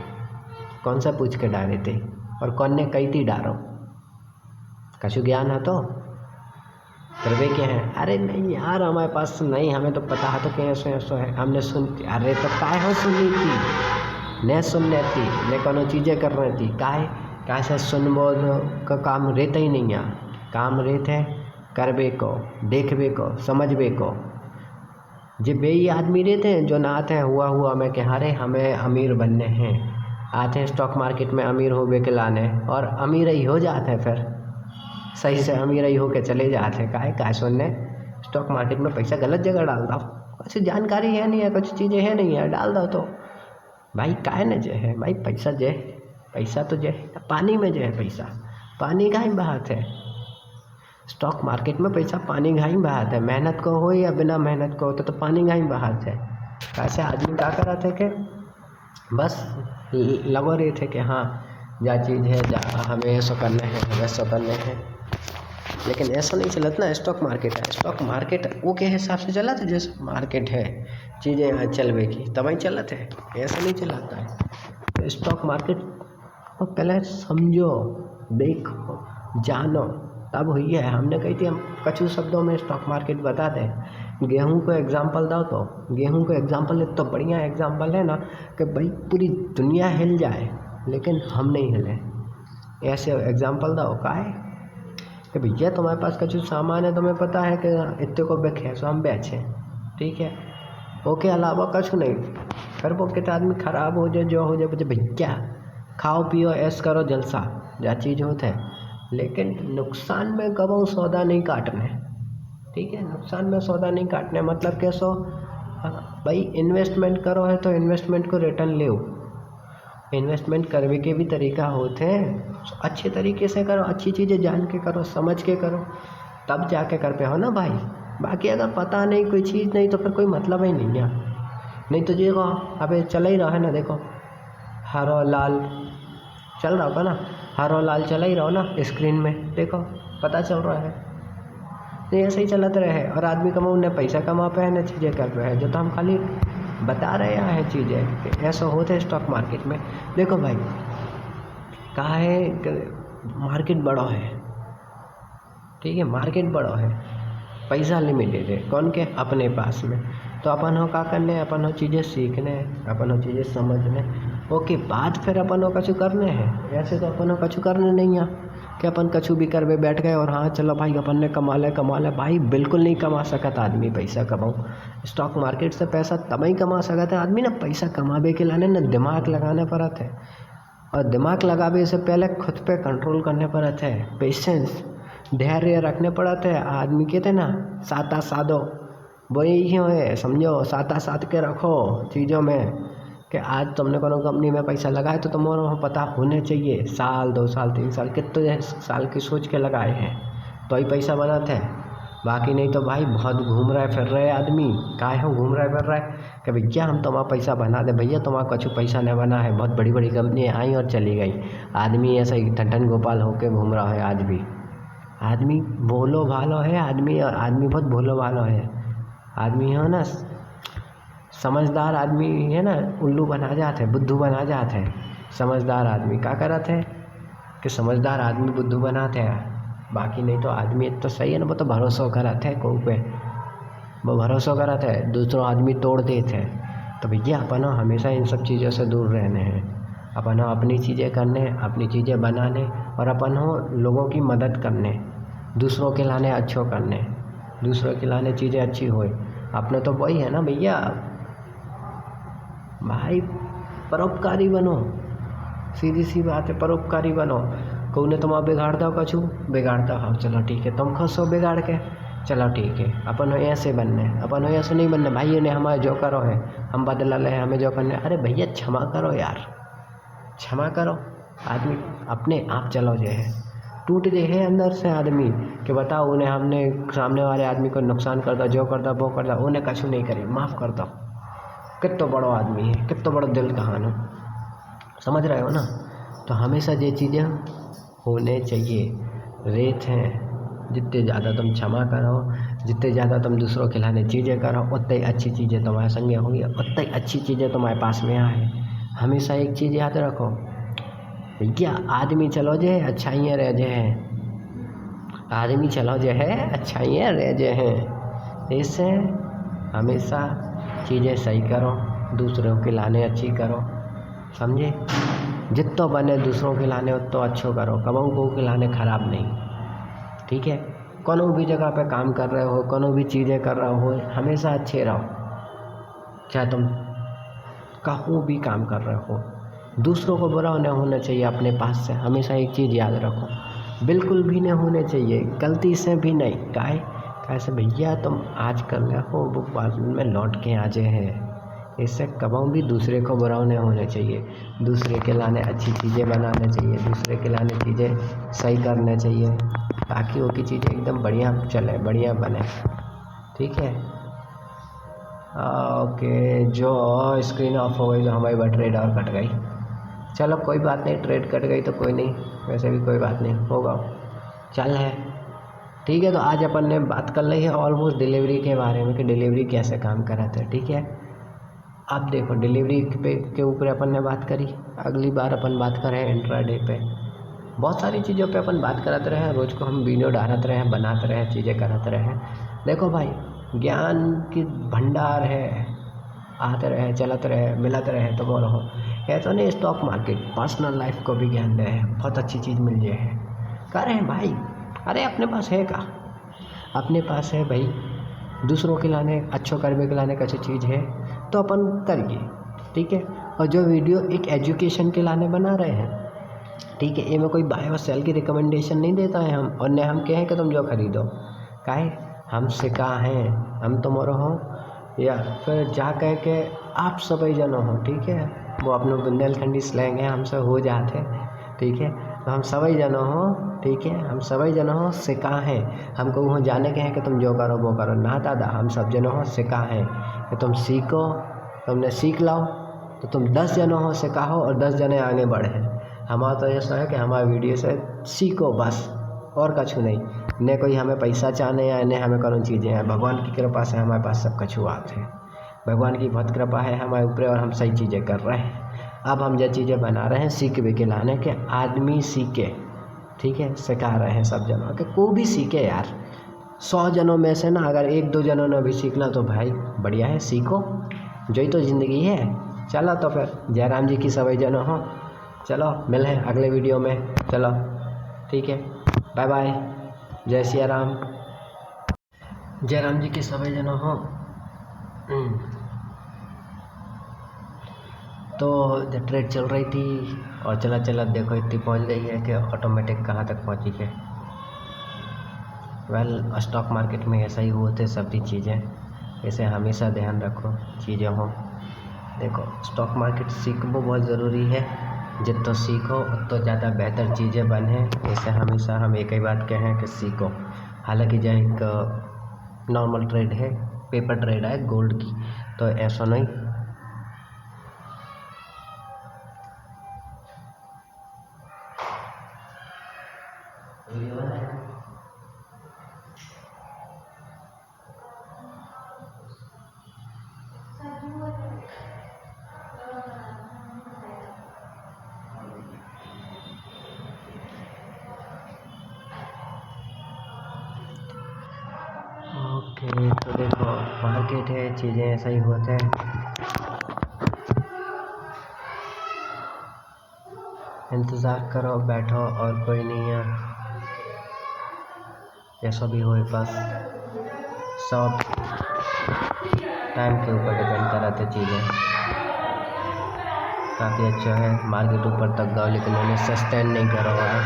[SPEAKER 1] कौन सा पूछ के डाले थे और कौन ने कही थी डालो, कछु ज्ञान है तो फिर वे क्या है, अरे नहीं यार हमारे पास नहीं, हमें तो पता है तो कैसे ऐसा है, हमने सुनती, अरे तो काय हो सुनी थी, न सुनने थी न कोनो चीज़ें कर रही थी, काय से सुनबो का काम रहता ही नहीं है, काम रहते करबे को, देखबे को, समझबे को। जो बेई आदमी रहते हैं जो नाते हैं हुआ में कि अरे हमें अमीर बनने हैं, आते हैं स्टॉक मार्केट में अमीर हो के लाने और अमीर ही हो जाते हैं, फिर सही से अमीर ही हो के चले जाते हैं। काय सुनने स्टॉक मार्केट में पैसा गलत जगह डाल दो, कुछ जानकारी है नहीं है, कुछ चीज़ें है नहीं है, डाल दो तो भाई काय न जे है भाई, पैसा तो जे पानी में जे है, पैसा पानी का ही बात है, स्टॉक मार्केट में पैसा पानी का ही बात है, मेहनत को हो या बिना मेहनत को हो तो पानी का ही बात है। ऐसे आदमी क्या कर रहे थे कि बस लगो रहे थे कि हाँ जा चीज़ है, जा हमें ऐसा करना है, हमें ऐसा करना है, लेकिन ऐसा नहीं चलत ना। स्टॉक मार्केट है, स्टॉक मार्केट वो के हिसाब से चला था, जैसे मार्केट है चीज़ें यहाँ चलवे की तभी चलत है, ऐसा नहीं चलाता है। तो स्टॉक मार्केट को पहले समझो, देखो, जानो, तब हुई है। हमने कही थी हम कछु शब्दों में स्टॉक मार्केट बता दें, गेहूं को एग्जाम्पल दो तो गेहूं को एग्जाम्पल तो बढ़िया एग्जाम्पल है ना कि भाई पूरी दुनिया हिल जाए लेकिन हम नहीं हिले, ऐसे एग्जाम्पल दो का है कि भैया तुम्हारे पास का जो सामान है तुम्हें पता है कि इतने को बेचे सो हम बेचें, ठीक है, ओके अलावा कुछ नहीं। फिर वो कितना आदमी ख़राब हो जाए जो हो जाए बोले भैया खाओ पियो ऐश करो जलसा जा चीज़ होता है, लेकिन नुकसान में कबो सौदा नहीं काटने, ठीक है, नुकसान में सौदा नहीं काटने मतलब कैसो भाई इन्वेस्टमेंट करो है तो इन्वेस्टमेंट को रिटर्न ले, इन्वेस्टमेंट करने के भी तरीका होते हैं, अच्छे तरीके से करो, अच्छी चीज़ें जान के करो, समझ के करो, तब जाके कर पे हो ना भाई। बाकी अगर पता नहीं कोई चीज़ नहीं तो फिर कोई मतलब ही नहीं है। नहीं तो देखो अबे चल ही रहा है ना, देखो हरो लाल चल रहा होगा ना, हरो लाल चला ही रहो ना स्क्रीन में, देखो पता चल रहा है, नहीं ऐसे ही चलते रहे और आदमी कमाओ ने पैसा कमा पे है ना चीज़ें कर पे है, जो तो हम खाली बता रहे हैं चीज़ें कि ऐसा होता है स्टॉक मार्केट में। देखो भाई कहा है मार्केट बड़ा है, ठीक है, मार्केट बड़ा है, पैसा लिमिटेड है, कौन के अपने पास में, तो अपन हो क्या करने, अपन हो चीज़ें सीखने, अपन हो चीज़ें समझने, ओके बाद फिर अपन हो कछु करने हैं, ऐसे तो अपन हो कछु करने नहीं है कि अपन कछु भी करवे बैठ गए और हाँ चलो भाई अपन ने कमा ले भाई, बिल्कुल नहीं कमा सकता आदमी पैसा कमाऊँ। स्टॉक मार्केट से पैसा तब ही कमा सकता है आदमी ना पैसा कमावे के लाने ना दिमाग लगाने पड़ता है, और दिमाग लगावे से पहले खुद पे कंट्रोल करने पड़ता है, पेशेंस धैर्य रखने पड़ते हैं। आदमी कहते ना साता साधो वही है, समझो साता साध के रखो चीज़ों में कि आज तुमने कोनो कंपनी में पैसा लगाए तो तुम्हें पता होने चाहिए साल 2 साल 3 साल कितने साल की सोच के लगाए हैं तो ही पैसा बनाते हैं, बाकी नहीं तो भाई बहुत घूम रहा है फिर रहे आदमी, काहे हो घूम रहा है फिर रहा है कि भैया हम तुम्हारा पैसा बना दे, भैया तुम्हारा कुछ पैसा नहीं बना है, बहुत बड़ी बड़ी कंपनी आई और चली गई, आदमी ऐसा ही ठंडन गोपाल होके घूम रहा है आज भी, आदमी भोलो भालो है आदमी, और आदमी बहुत भोलो भालो है आदमी है ना, समझदार आदमी है ना उल्लू बना जाते हैं, बुद्धू बना जाते हैं, समझदार आदमी क्या करते हैं कि समझदार आदमी बुद्धू बनाते हैं, बाकी नहीं तो आदमी तो सही है ना, वो तो भरोसा कराते हैं कोई पे, वो भरोसा कराते हैं दूसरों आदमी तोड़ देते हैं, तो भैया अपन हमेशा इन सब चीज़ों से दूर रहने हैं, अपन अपनी चीज़ें करने, अपनी चीज़ें बनाने, और अपन हो लोगों की मदद करने, दूसरों के लाने अच्छो करने, दूसरों के लाने चीज़ें अच्छी होए, अपने तो वही है ना भैया भाई, परोपकारी बनो, सीधी सी बात है, परोपकारी बनो, कोई ने तुम बिगाड़ दो कछु बिगाड़ दो, हाँ चलो ठीक है, तुम खुश हो बिगाड़ के, चलो ठीक है, अपन ऐसे बनने, अपन ऐसे नहीं बनने भाई, ने हमारे जो करो है हम बदला ले, हमें जो करने, अरे भैया क्षमा करो यार, क्षमा करो, आदमी अपने आप चलो जो है टूट जे है अंदर से आदमी कि बताओ उन्हें हमने सामने वाले आदमी को नुकसान कर दो, जो कर दो वो कर दो, उन्हें कछु नहीं करे, माफ़ कर दो, कितना बड़ा आदमी है, कितना बड़ा दिल कहानो, समझ रहे हो ना। तो हमेशा ये चीज़ें होने चाहिए, रेत हैं जितने ज़्यादा तुम क्षमा करो, जितने ज़्यादा तुम दूसरों के लाने चीज़ें करो, उतनी अच्छी चीज़ें तुम्हारे संगे होंगी, उतनी अच्छी चीज़ें तुम्हारे पास में आए। हमेशा एक चीज़ याद रखो भैया, आदमी चलो जे अच्छाइयाँ रह जे हैं, आदमी चलो जे है अच्छाइयाँ रह जे हैं, इससे हमेशा चीज़ें सही करो, दूसरों के लाने अच्छी करो, समझे, जितना बने दूसरों के लाने उतना अच्छो करो, कबहू को के लाने ख़राब नहीं, ठीक है। कोनो भी जगह पे काम कर रहे हो, कोनो भी चीज़ें कर रहे हो, हमेशा अच्छे रहो, चाहे तुम कहूँ भी काम कर रहे हो, दूसरों को बुरा नहीं होना चाहिए अपने पास से, हमेशा एक चीज़ याद रखो, बिल्कुल भी नहीं होने चाहिए, गलती से भी नहीं, कैसे भैया तुम आज कर ले हो वो बाद में लौट के आ जाए हैं, इससे कभी भी दूसरे को बुरा नहीं होना चाहिए, दूसरे के लाने अच्छी चीज़ें बनाना चाहिए, दूसरे के लाने चीज़ें सही करना चाहिए, ताकि वो की चीज़ें एकदम बढ़िया चले, बढ़िया बने, ठीक है। ओके, जो स्क्रीन ऑफ हो गई तो हमारी बैटरी और कट गई, चलो कोई बात नहीं, ट्रेड कट गई तो कोई नहीं, वैसे भी कोई बात नहीं, होगा चल है, ठीक है। तो आज अपन ने बात कर ली है ऑलमोस्ट डिलीवरी के बारे में कि डिलीवरी कैसे काम कराते हैं, ठीक है। अब देखो डिलीवरी के ऊपर अपन ने बात करी, अगली बार अपन बात करें इंट्राडे पे, बहुत सारी चीज़ों पे अपन बात कराते रहे, रोज़ को हम वीडियो डालते रहे, बनाते रहे, चीज़ें कराते रहे। देखो भाई ज्ञान की भंडार है, आते रहे, चलते रहे, मिलते रहे तो बोलो। ऐसा नहीं स्टॉक मार्केट पर्सनल लाइफ को भी ज्ञान दे है, बहुत अच्छी चीज़ मिल जाए है। कह रहे हैं भाई, अरे अपने पास है का, अपने पास है भाई, दूसरों के लाने अच्छो करने के लाने का अच्छी चीज़ है तो अपन करिए, ठीक है। और जो वीडियो एक एजुकेशन के लाने बना रहे हैं, ठीक है, ये में कोई बाय और सेल की रिकमेंडेशन नहीं देता है हम, और न हम कहें कि तुम जो खरीदो, काहे हम सिका हैं, हम तुम हो या फिर जा कह के आप सभी जनो हो, ठीक है। वो अपने बुंदेलखंडी स्लैंग है, हमसे हो जाते, ठीक है। तो हम सभी जनो हो, ठीक है, हम सभी जनो हो सिका हैं, हमको वहाँ जाने के हैं कि तुम जो करो वो करो ना दादा, हम सब जनो हो सिका हैं कि तुम सीखो, तुमने सीख लाओ तो तुम 10 जनों हो सिखाओ और 10 जने आगे बढ़े। हमारा तो ऐसा है कि हमारे वीडियो से सीखो बस, और कछु नहीं, न कोई हमें पैसा चाहने या न हमें कौन चीज़ें हैं। भगवान की कृपा से हमारे पास सब कछु आते हैं, भगवान की बहुत कृपा है हमारे ऊपर और हम सही चीज़ें कर रहे हैं। अब हम जो चीज़ें बना रहे हैं सीख भी के लाने के आदमी सीखे, ठीक है, सिखा रहे हैं सब जनों के, को भी सीखे यार। 100 जनों में से ना अगर 1-2 जनों ने भी सीखना तो भाई बढ़िया है, सीखो, जो ही तो ज़िंदगी है। चलो तो फिर जयराम जी की सभी जनों हो, चलो मिल हैं अगले वीडियो में, चलो ठीक है, बाय बाय, जय सिया राम, जयराम जी की सभी जनों हो। तो जब ट्रेड चल रही थी और चला चला देखो इतनी पहुंच गई है कि ऑटोमेटिक कहाँ तक पहुंची है। वेल स्टॉक मार्केट में ऐसा ही होते सभी चीज़ें, ऐसे हमेशा ध्यान रखो चीज़ें हो। देखो स्टॉक मार्केट सीखना बहुत ज़रूरी है, जितना सीखो उतना ज़्यादा बेहतर चीज़ें बने। ऐसे हमेशा हम एक ही बात कहें कि सीखो। हालांकि जो एक नॉर्मल ट्रेड है, पेपर ट्रेड है गोल्ड की, तो ऐसा नहीं। ओके तो देखो मार्केट है, चीज़ें ऐसा ही होता है, इंतज़ार करो, बैठो और कोई नहीं है, जैसा भी हो बस सब टाइम के ऊपर डिपेंड कराते चीज़ें। काफ़ी अच्छा है, मार्केट ऊपर तक गया लेकिन उन्हें सस्टेन नहीं करा हुआ है।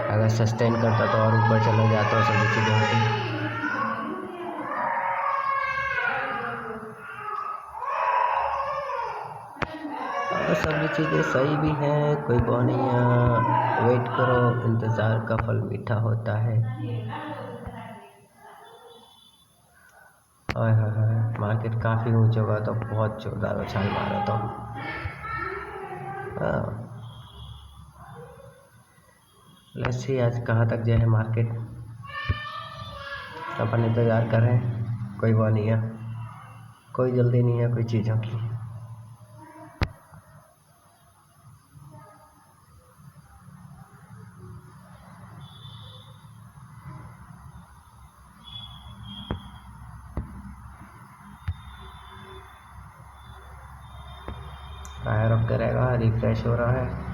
[SPEAKER 1] अगर सस्टेन करता तो और ऊपर चला जाता, सभी चीज़ें होती। और सभी चीज़ें सही भी हैं, कोई वो नहीं है, वेट करो, इंतज़ार का फल मीठा होता है। हाय हाय हाय, मार्केट काफ़ी ऊंचा हुआ तो बहुत जोरदार उछाल मारा तो। लेट्स सी आज कहाँ तक जाए मार्केट, अपन इंतज़ार कर रहे हैं, कोई वो नहीं है, कोई जल्दी नहीं है कोई चीज़ों की। टायर रुक करेगा, रिफ्रेश हो रहा है।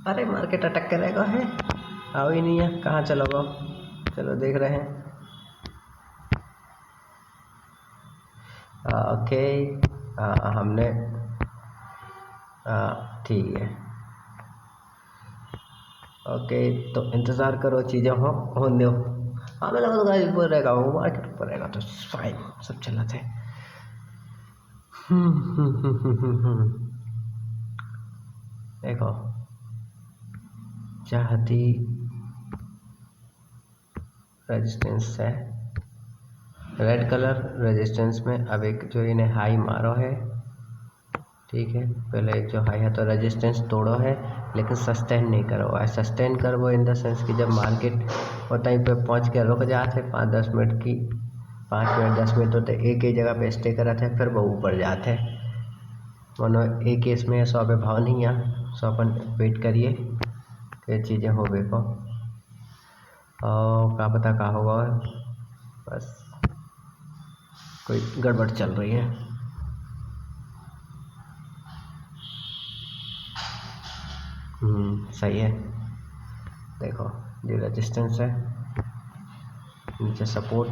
[SPEAKER 1] अरे मार्केट अटक के रहेगा है, आओ ही नहीं है, कहाँ चलोगे? चलो देख रहे हैं। ओके हमने ठीक है, ओके तो इंतज़ार करो, चीज़ें हो दो। हाँ मैं लगा तो गाइस ऊपर रहेगा, वो मार्केट ऊपर रहेगा तो फाइन, सब चला थे। देखो चाहती रेजिस्टेंस है, रेड कलर रेजिस्टेंस में अब एक जो इन्हें हाई मारो है, ठीक है। पहले एक जो हाई है तो रेजिस्टेंस तोड़ो है, लेकिन सस्टेन नहीं करो है। सस्टेन करो इन द सेंस कि जब मार्केट वहीं पे पहुंच के रुक जाते 5-10 मिनट की 5 मिनट 10 मिनट होते एक ही जगह पे स्टे करते हैं, फिर वो ऊपर जाते हैं। मानो एक केस में 100 पे भाव नहीं आ 100 अपन वेट करिए कि चीज़ें हो बेको और क्या पता क्या होगा, बस कोई गड़बड़ चल रही है। सही है। देखो ये रेजिस्टेंस है, नीचे सपोर्ट,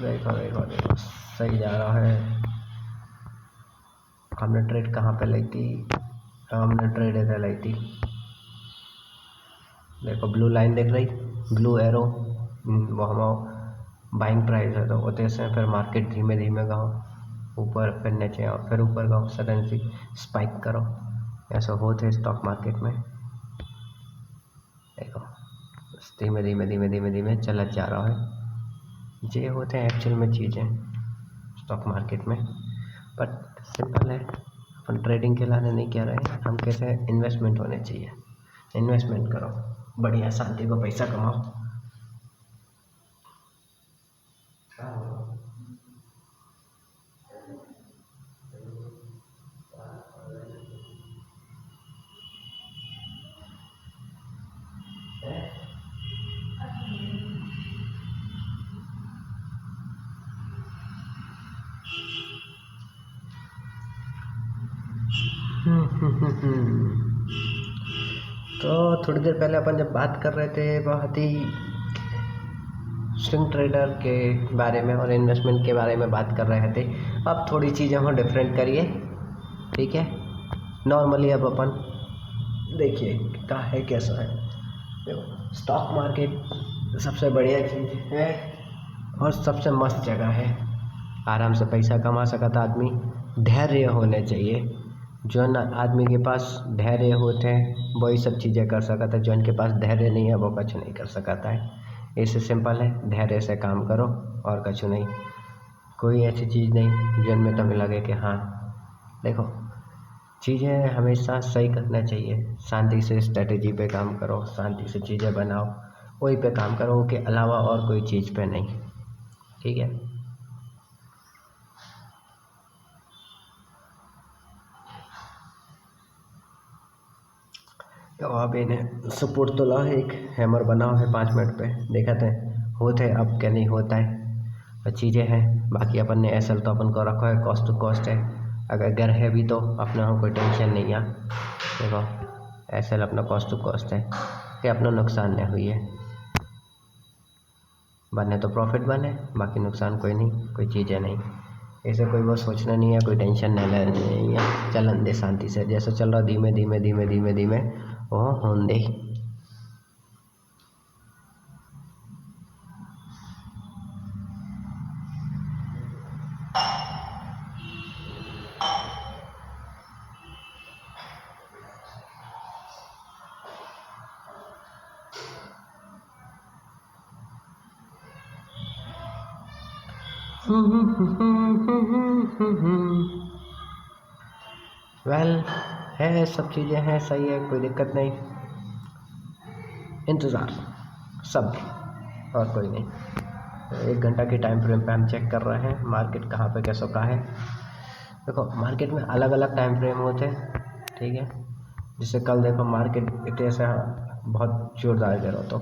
[SPEAKER 1] देखो देखो देखो सही जा रहा है। हमने ट्रेड कहाँ पे ली थी, हमने ट्रेड इधर ली थी। देखो ब्लू लाइन देख रही, ब्लू एरो, वो हमारा बाइंग प्राइस है। तो होते से फिर मार्केट धीमे धीमे गाओ ऊपर, फिर नीचे आओ, फिर ऊपर गाओ, सडन सी स्पाइक करो, ऐसा होते स्टॉक मार्केट में। देखो धीमे धीमे धीमे धीमे धीमे चला जा रहा है। ये होते हैं एक्चुअल में चीज़ें स्टॉक मार्केट में, बट सिंपल है। अपन ट्रेडिंग के लाने नहीं कह रहे हैं, हम कहते हैं इन्वेस्टमेंट होने चाहिए। इन्वेस्टमेंट करो, बढ़िया शांति को पैसा कमाओ। तो थोड़ी देर पहले अपन जब बात कर रहे थे बहुत ही स्विंग ट्रेडर के बारे में और इन्वेस्टमेंट के बारे में बात कर रहे थे। अब थोड़ी चीज़ें हम डिफरेंट करिए, ठीक है। नॉर्मली अब अपन देखिए क्या है कैसा है। देखो स्टॉक मार्केट सबसे बढ़िया चीज़ है और सबसे मस्त जगह है। आराम से पैसा कमा सकता आदमी, धैर्य होने चाहिए। जो न आदमी के पास धैर्य होते हैं वही सब चीज़ें कर सकता है, जो इनके पास धैर्य नहीं है वो कुछ नहीं कर सकता है। इससे सिंपल है, धैर्य से काम करो और कुछ नहीं। कोई ऐसी चीज़ नहीं जिनमें तुम्हें लगे कि हाँ, देखो चीज़ें हमेशा सही करना चाहिए। शांति से स्ट्रेटेजी पे काम करो, शांति से चीज़ें बनाओ, वही पे काम करो के अलावा और कोई चीज़ पे नहीं, ठीक है। तो अब इन्हें सपोर्ट तो ला है, एक हैमर बनाओ है 5 मिनट पे, देखते हैं होते है अब क्या नहीं होता है। तो चीज़ें हैं बाकी अपन ने एसएल तो अपन को रखा है, कॉस्ट टू कॉस्ट है। अगर घर है भी तो अपना हो कोई टेंशन नहीं है। देखो एसएल अपना कॉस्ट टू कॉस्ट है कि अपना नुकसान नहीं हुई है, बने तो प्रॉफिट बने, बाकी नुकसान कोई नहीं, कोई चीज़ें नहीं। ऐसे कोई वो सोचना नहीं है, कोई टेंशन नहीं लेनी नहीं है। चलन दे शांति से, जैसे चल रहा धीमे धीमे धीमे धीमे धीमे वो होने दे। वेल है, सब चीज़ें हैं, सही है, कोई दिक्कत नहीं। इंतज़ार सब और कोई नहीं। 1 घंटा के टाइम फ्रेम पे हम चेक कर रहे हैं मार्केट कहाँ पे कैसा का है। देखो मार्केट में अलग अलग टाइम फ्रेम होते हैं, ठीक है। जैसे कल देखो मार्केट इतने से बहुत जोरदार गिरा, तो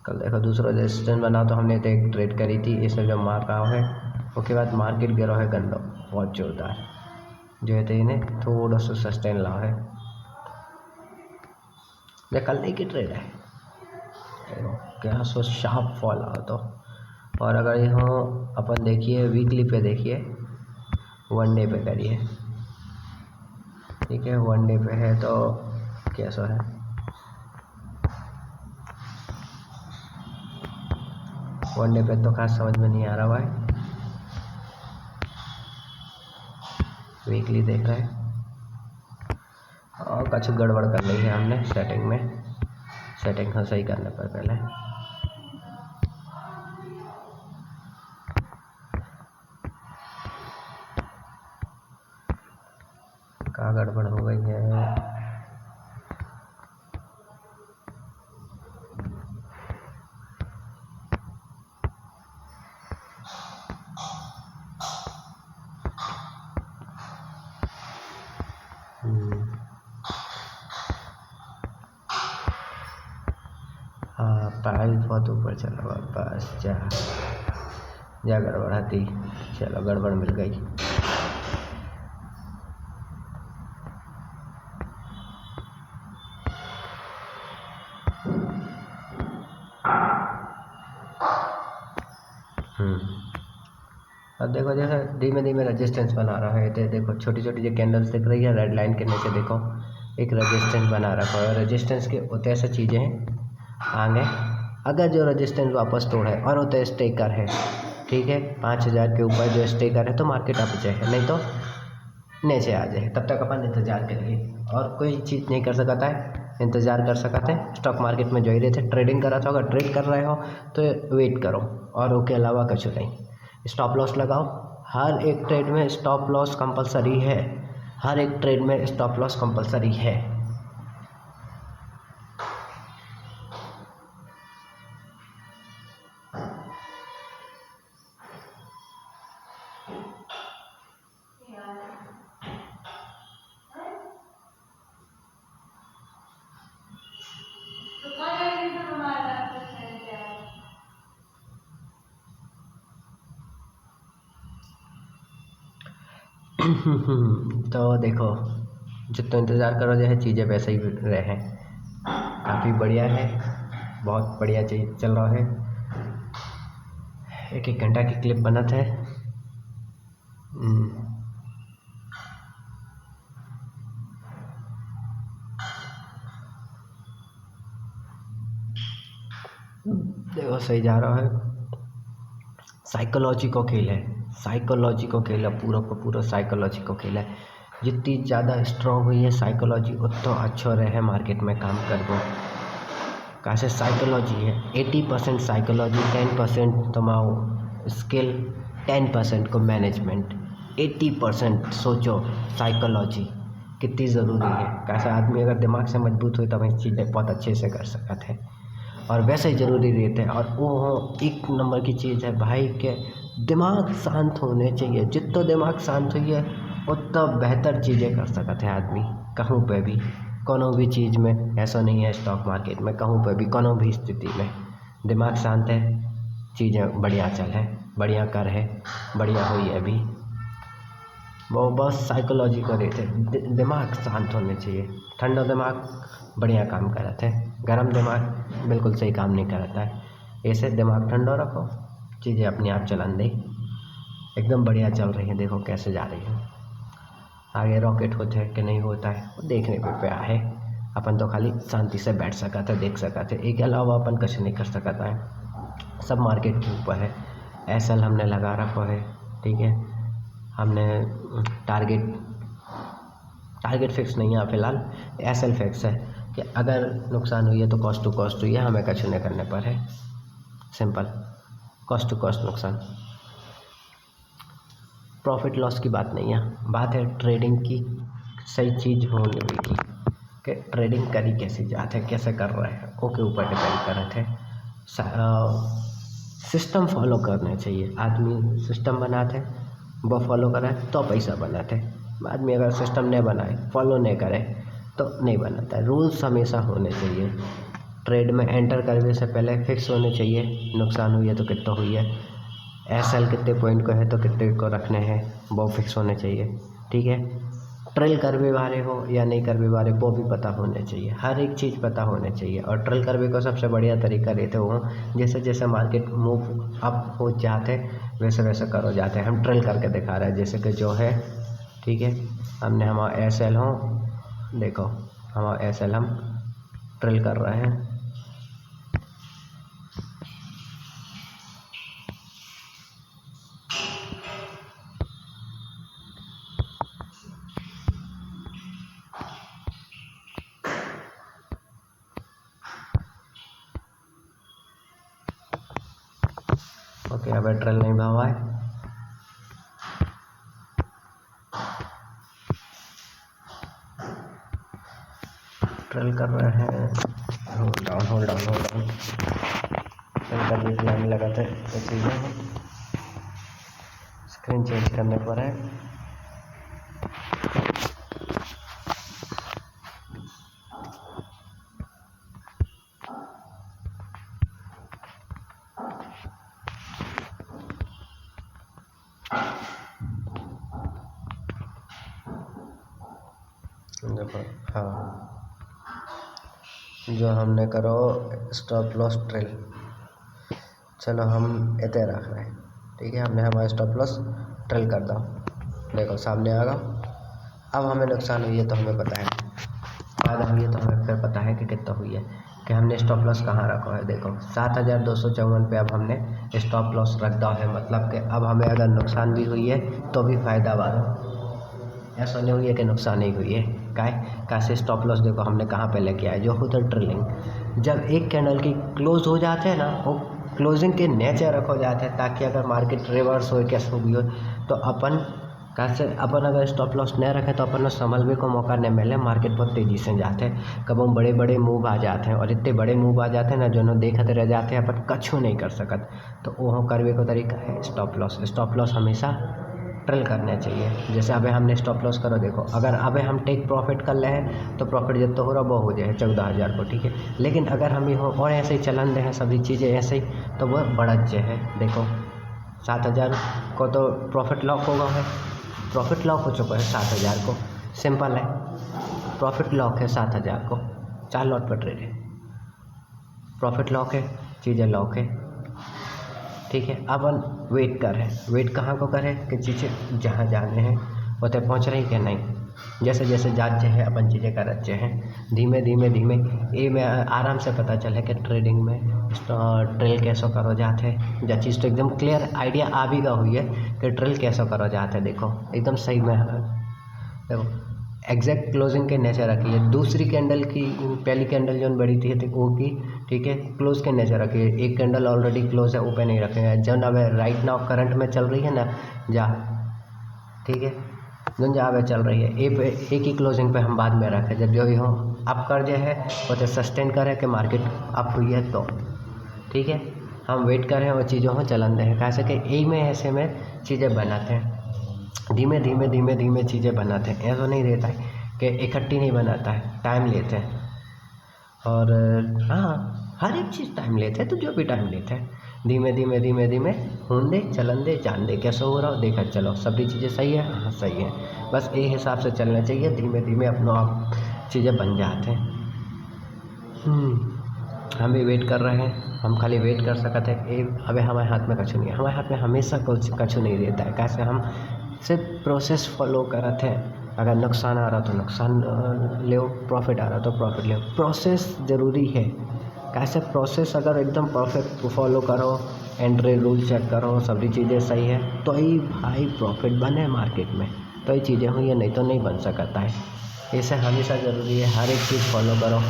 [SPEAKER 1] कल देखो दूसरा रेजिस्टेंस बना तो हमने तो एक ट्रेड करी थी, इसे जो मार्क आओ है उसके बाद मार्केट गिरा है गंदा बहुत जोरदार, जो है तो इन्हें थोड़ा सा सस्टेन ला है। ये कल नहीं की ट्रेड है, क्या सो शार्प फॉल आ तो। और अगर यहाँ अपन देखिए वीकली पे देखिए, 1 डे पे करिए, ठीक है। 1 डे पे है तो कैसा है, वनडे पे तो खास समझ में नहीं आ रहा भाई, वीकली देख रहे हैं और कुछ गड़बड़ कर ली है हमने सेटिंग में। सेटिंग को सही करने पर पहले क्या गड़बड़ हो गई है। हाँ प्राइस बहुत ऊपर चला हुआ, बस जा गड़बड़ थी। चलो गड़बड़ मिल गई। अब देखो जैसे धीमे धीमे रेजिस्टेंस बना रहा है, तो देखो छोटी छोटी जो कैंडल्स दिख रही है रेड लाइन के नीचे देखो एक रेजिस्टेंस बना रखा है। रेजिस्टेंस के होते ऐसे चीज़ें हैं आगे, अगर जो रेजिस्टेंस वापस तोड़े और होते स्टेकर है, ठीक है 5000 के ऊपर जो स्टेकर है तो मार्केट अप जाए, नहीं तो नीचे आ जाए। तब तक अपन इंतज़ार करिए और कोई चीज़ नहीं कर सकता है, इंतज़ार कर सकते हैं। स्टॉक मार्केट में जो ही रहे थे ट्रेडिंग कर रहा था, अगर ट्रेड कर रहे हो तो वेट करो और उसके अलावा कुछ नहीं। स्टॉप लॉस लगाओ, हर एक ट्रेड में स्टॉप लॉस कंपलसरी है, हर एक ट्रेड में स्टॉप लॉस कंपलसरी है। तो देखो जितना इंतज़ार करो जो है चीज़ें वैसे ही रहे, काफ़ी बढ़िया है, बहुत बढ़िया चीज़ चल रहा है। एक एक घंटा की क्लिप बना था। देखो सही जा रहा है। साइकोलॉजी को खेल है, साइकोलॉजी को खेल है, पूरा का पूरा साइकोलॉजी को खेल है। जितनी ज़्यादा स्ट्रॉन्ग हुई है साइकोलॉजी उतना अच्छा रहे मार्केट में काम करबो। कैसे साइकोलॉजी है 80% साइकोलॉजी, 10% तुम्हारा स्किल, 10% को मैनेजमेंट, 80% सोचो साइकोलॉजी कितनी ज़रूरी है। कैसा आदमी अगर दिमाग से मजबूत हो तो वही चीज़ें बहुत अच्छे से कर सकते हैं और वैसे ही ज़रूरी रहते हैं। और वो एक नंबर की चीज़ है भाई के दिमाग शांत होने चाहिए। जितना दिमाग शांत हुई है उतना बेहतर चीज़ें कर सकते हैं आदमी कहूँ पे भी, कोनो भी चीज़ में। ऐसा नहीं है स्टॉक मार्केट में, कहूँ पे भी कोनो भी स्थिति में दिमाग शांत है, चीज़ें बढ़िया चल है, बढ़िया कर है, बढ़िया हुई है। अभी वो बस साइकोलॉजी को देते, दिमाग शांत होने चाहिए। ठंडा दिमाग बढ़िया काम करता है, गर्म दिमाग बिल्कुल सही काम नहीं करता है। ऐसे दिमाग ठंडा रखो, चीज़ें अपने आप चलन दे। एकदम बढ़िया चल रही है, देखो कैसे जा रही है। आगे रॉकेट होता है कि नहीं होता है वो देखने पे प्या है। अपन तो खाली शांति से बैठ सका था, देख सका थे, एक अलावा अपन कुछ नहीं कर सकता है। सब मार्केट के ऊपर है। एसएल हमने लगा रखा है, ठीक है। हमने टारगेट फिक्स नहीं है फ़िलहाल, एसएल फिक्स है कि अगर नुकसान हुई है तो कॉस्ट टू कॉस्ट हुई है, हमें कुछ नहीं करने पर है। सिंपल, कॉस्ट टू कॉस्ट नुकसान, प्रॉफिट लॉस की बात नहीं है, बात है ट्रेडिंग की सही चीज़ होने की कि ट्रेडिंग करी कैसी जात है, कैसे कर रहे हैं, ओके ऊपर डिपेंड कर रहे थे। सिस्टम फॉलो करने चाहिए। आदमी सिस्टम बनाते वो फॉलो करे तो पैसा बनाते। आदमी अगर सिस्टम नहीं बनाए, फॉलो नहीं करे तो नहीं बनाता है। रूल्स हमेशा होने चाहिए। ट्रेड में एंटर करने से पहले फिक्स होने चाहिए, नुकसान हुई है तो कितना हुई है, एसएल कितने पॉइंट को है तो कितने को रखने हैं, वो फिक्स होने चाहिए, ठीक है। ट्रेल करवे वाले हो या नहीं करवे वाले वो भी पता होने चाहिए, हर एक चीज़ पता होने चाहिए। और ट्रेल करवे को सबसे बढ़िया तरीका देते हो, जैसे जैसे मार्केट मूव अप हो जाते वैसे वैसे करो जाते हैं। हम ट्रेल करके दिखा रहे हैं, जैसे कि जो है, ठीक है। हमने हमारा एसएल हो, देखो हमारा एसएल हम ट्रेल कर रहे हैं, ओके, अब ट्रेल नहीं भावा है, ट्रेल कर रहे हैं, hold down hold down hold down, trail कर लाइन लगाते तो चीज़ें हैं, स्क्रीन चेंज करने पर है। देखो हाँ, जो हमने करो स्टॉप लॉस ट्रेल, चलो हम इतने रख रहे हैं, ठीक है। हमने हमारा स्टॉप लॉस ट्रेल कर दो, देखो सामने आ गया। अब हमें नुकसान हुई है तो हमें पता है, फायदा हुई है तो हमें फिर पता है कि कितना हुई है, कि हमने स्टॉप लॉस कहाँ रखा है। देखो 7,254 पे अब हमने स्टॉप लॉस रख दो है, मतलब कि अब हमें अगर नुकसान भी हुई है तो भी फ़ायदा वाला, ऐसा नहीं हुई है कि नुकसान ही हुई है। कैसे स्टॉप लॉस देखो हमने कहाँ पे लेके आए, जो होता है ट्रेलिंग। जब एक कैंडल की क्लोज हो जाते हैं ना, वो क्लोजिंग के नीचे रखो जाते हैं, ताकि अगर मार्केट रिवर्स हो कैसे भी हो तो अपन कैसे अपन अगर स्टॉप लॉस नहीं रखें तो अपन संभलने को मौका नहीं मिले। मार्केट बहुत तेज़ी से जाते हैं, कब हम बड़े बड़े मूव आ जाते हैं, और इतने बड़े मूव आ जाते हैं ना जो देखते रह जाते हैं, अपन कछु नहीं कर सकत। तो वो करवे को तरीका है स्टॉप लॉस। स्टॉप लॉस हमेशा ट्रेल करना चाहिए। जैसे अबे हमने स्टॉप लॉस करो, देखो अगर अबे हम टेक प्रॉफिट कर ले हैं तो प्रॉफिट जब तो हो रहा वो हो जाए 14,000 को, ठीक है। लेकिन अगर हम हो और ऐसे ही चलन दे हैं सभी चीज़ें ऐसे ही, तो वह बढ़त जो है देखो 7,000 को तो प्रॉफिट लॉक होगा है, प्रॉफिट लॉक हो चुका है 7,000 को, सिंपल है, प्रॉफिट लॉक है 7,000 को, 4 लॉट पर ट्रेड है, प्रॉफिट लॉक है, चीज़ें लॉक है, ठीक है। अपन वेट कर रहे हैं, वेट कहाँ को करें कि चीज़ें जहाँ जाने हैं वो तो पहुँच रही कि नहीं। जैसे जैसे जाते हैं अपन चीज़ें करते हैं, धीमे धीमे धीमे ये में आराम से पता चले कि ट्रेडिंग में ट्रेल कैसे करो जाते हैं। जब चीज़ तो एकदम क्लियर आइडिया आ भी गा हुई है कि ट्रेल कैसे करो जाते हैं, देखो एकदम सही में देखो एग्जैक्ट क्लोजिंग के नीचे रखी है। दूसरी कैंडल की पहली कैंडल जो बड़ी थी वो की, ठीक है, क्लोज के नीचे रखी है। एक कैंडल ऑलरेडी क्लोज है, ऊपर नहीं रखे हैं। जब अब राइट नाउ करंट में चल रही है ना जा, ठीक है, जन जहाँ पे चल रही है एक ही क्लोजिंग पे हम बाद में रखें, जब जो भी हो अप कर जो है वो तो सस्टेन करें कि मार्केट अप हुई है तो, ठीक है। हम वेट करें और चीज़ों को चलन दें, कैसे कि ए में ऐसे में चीज़ें बनाते हैं, धीमे धीमे धीमे धीमे चीज़ें बनाते हैं। ऐसा नहीं रहता है कि इकट्ठी नहीं बनाता है, टाइम लेते हैं। और हाँ, हर एक चीज़ टाइम लेते हैं, तो जो भी टाइम लेते हैं धीमे धीमे धीमे धीमे होने दे, चलन दे, जान दे कैसे हो रहा हो, देखा चलो सभी चीज़ें सही है, हाँ सही है, बस ये हिसाब से चलना चाहिए। धीमे धीमे अपना आप चीज़ें बन जाते हैं। हम भी वेट कर रहे हैं, हम खाली वेट कर सकते हैं। अबे हमारे हाथ में कछु नहीं है, हमारे हाथ में हमेशा कुछ कछु नहीं रहता है। कैसे हम सिर्फ प्रोसेस फॉलो करते हैं, अगर नुकसान आ रहा तो नुकसान लो, प्रॉफिट आ रहा तो प्रॉफिट लो, प्रोसेस ज़रूरी है। कैसे प्रोसेस अगर एकदम परफेक्ट फॉलो करो, एंट्री रूल चेक करो, सभी चीज़ें सही है तो ही भाई प्रॉफिट बने मार्केट में, तो ये चीज़ें हुई है, नहीं तो नहीं बन सकता है। इसे हमेशा ज़रूरी है, हर एक चीज़ फॉलो करो,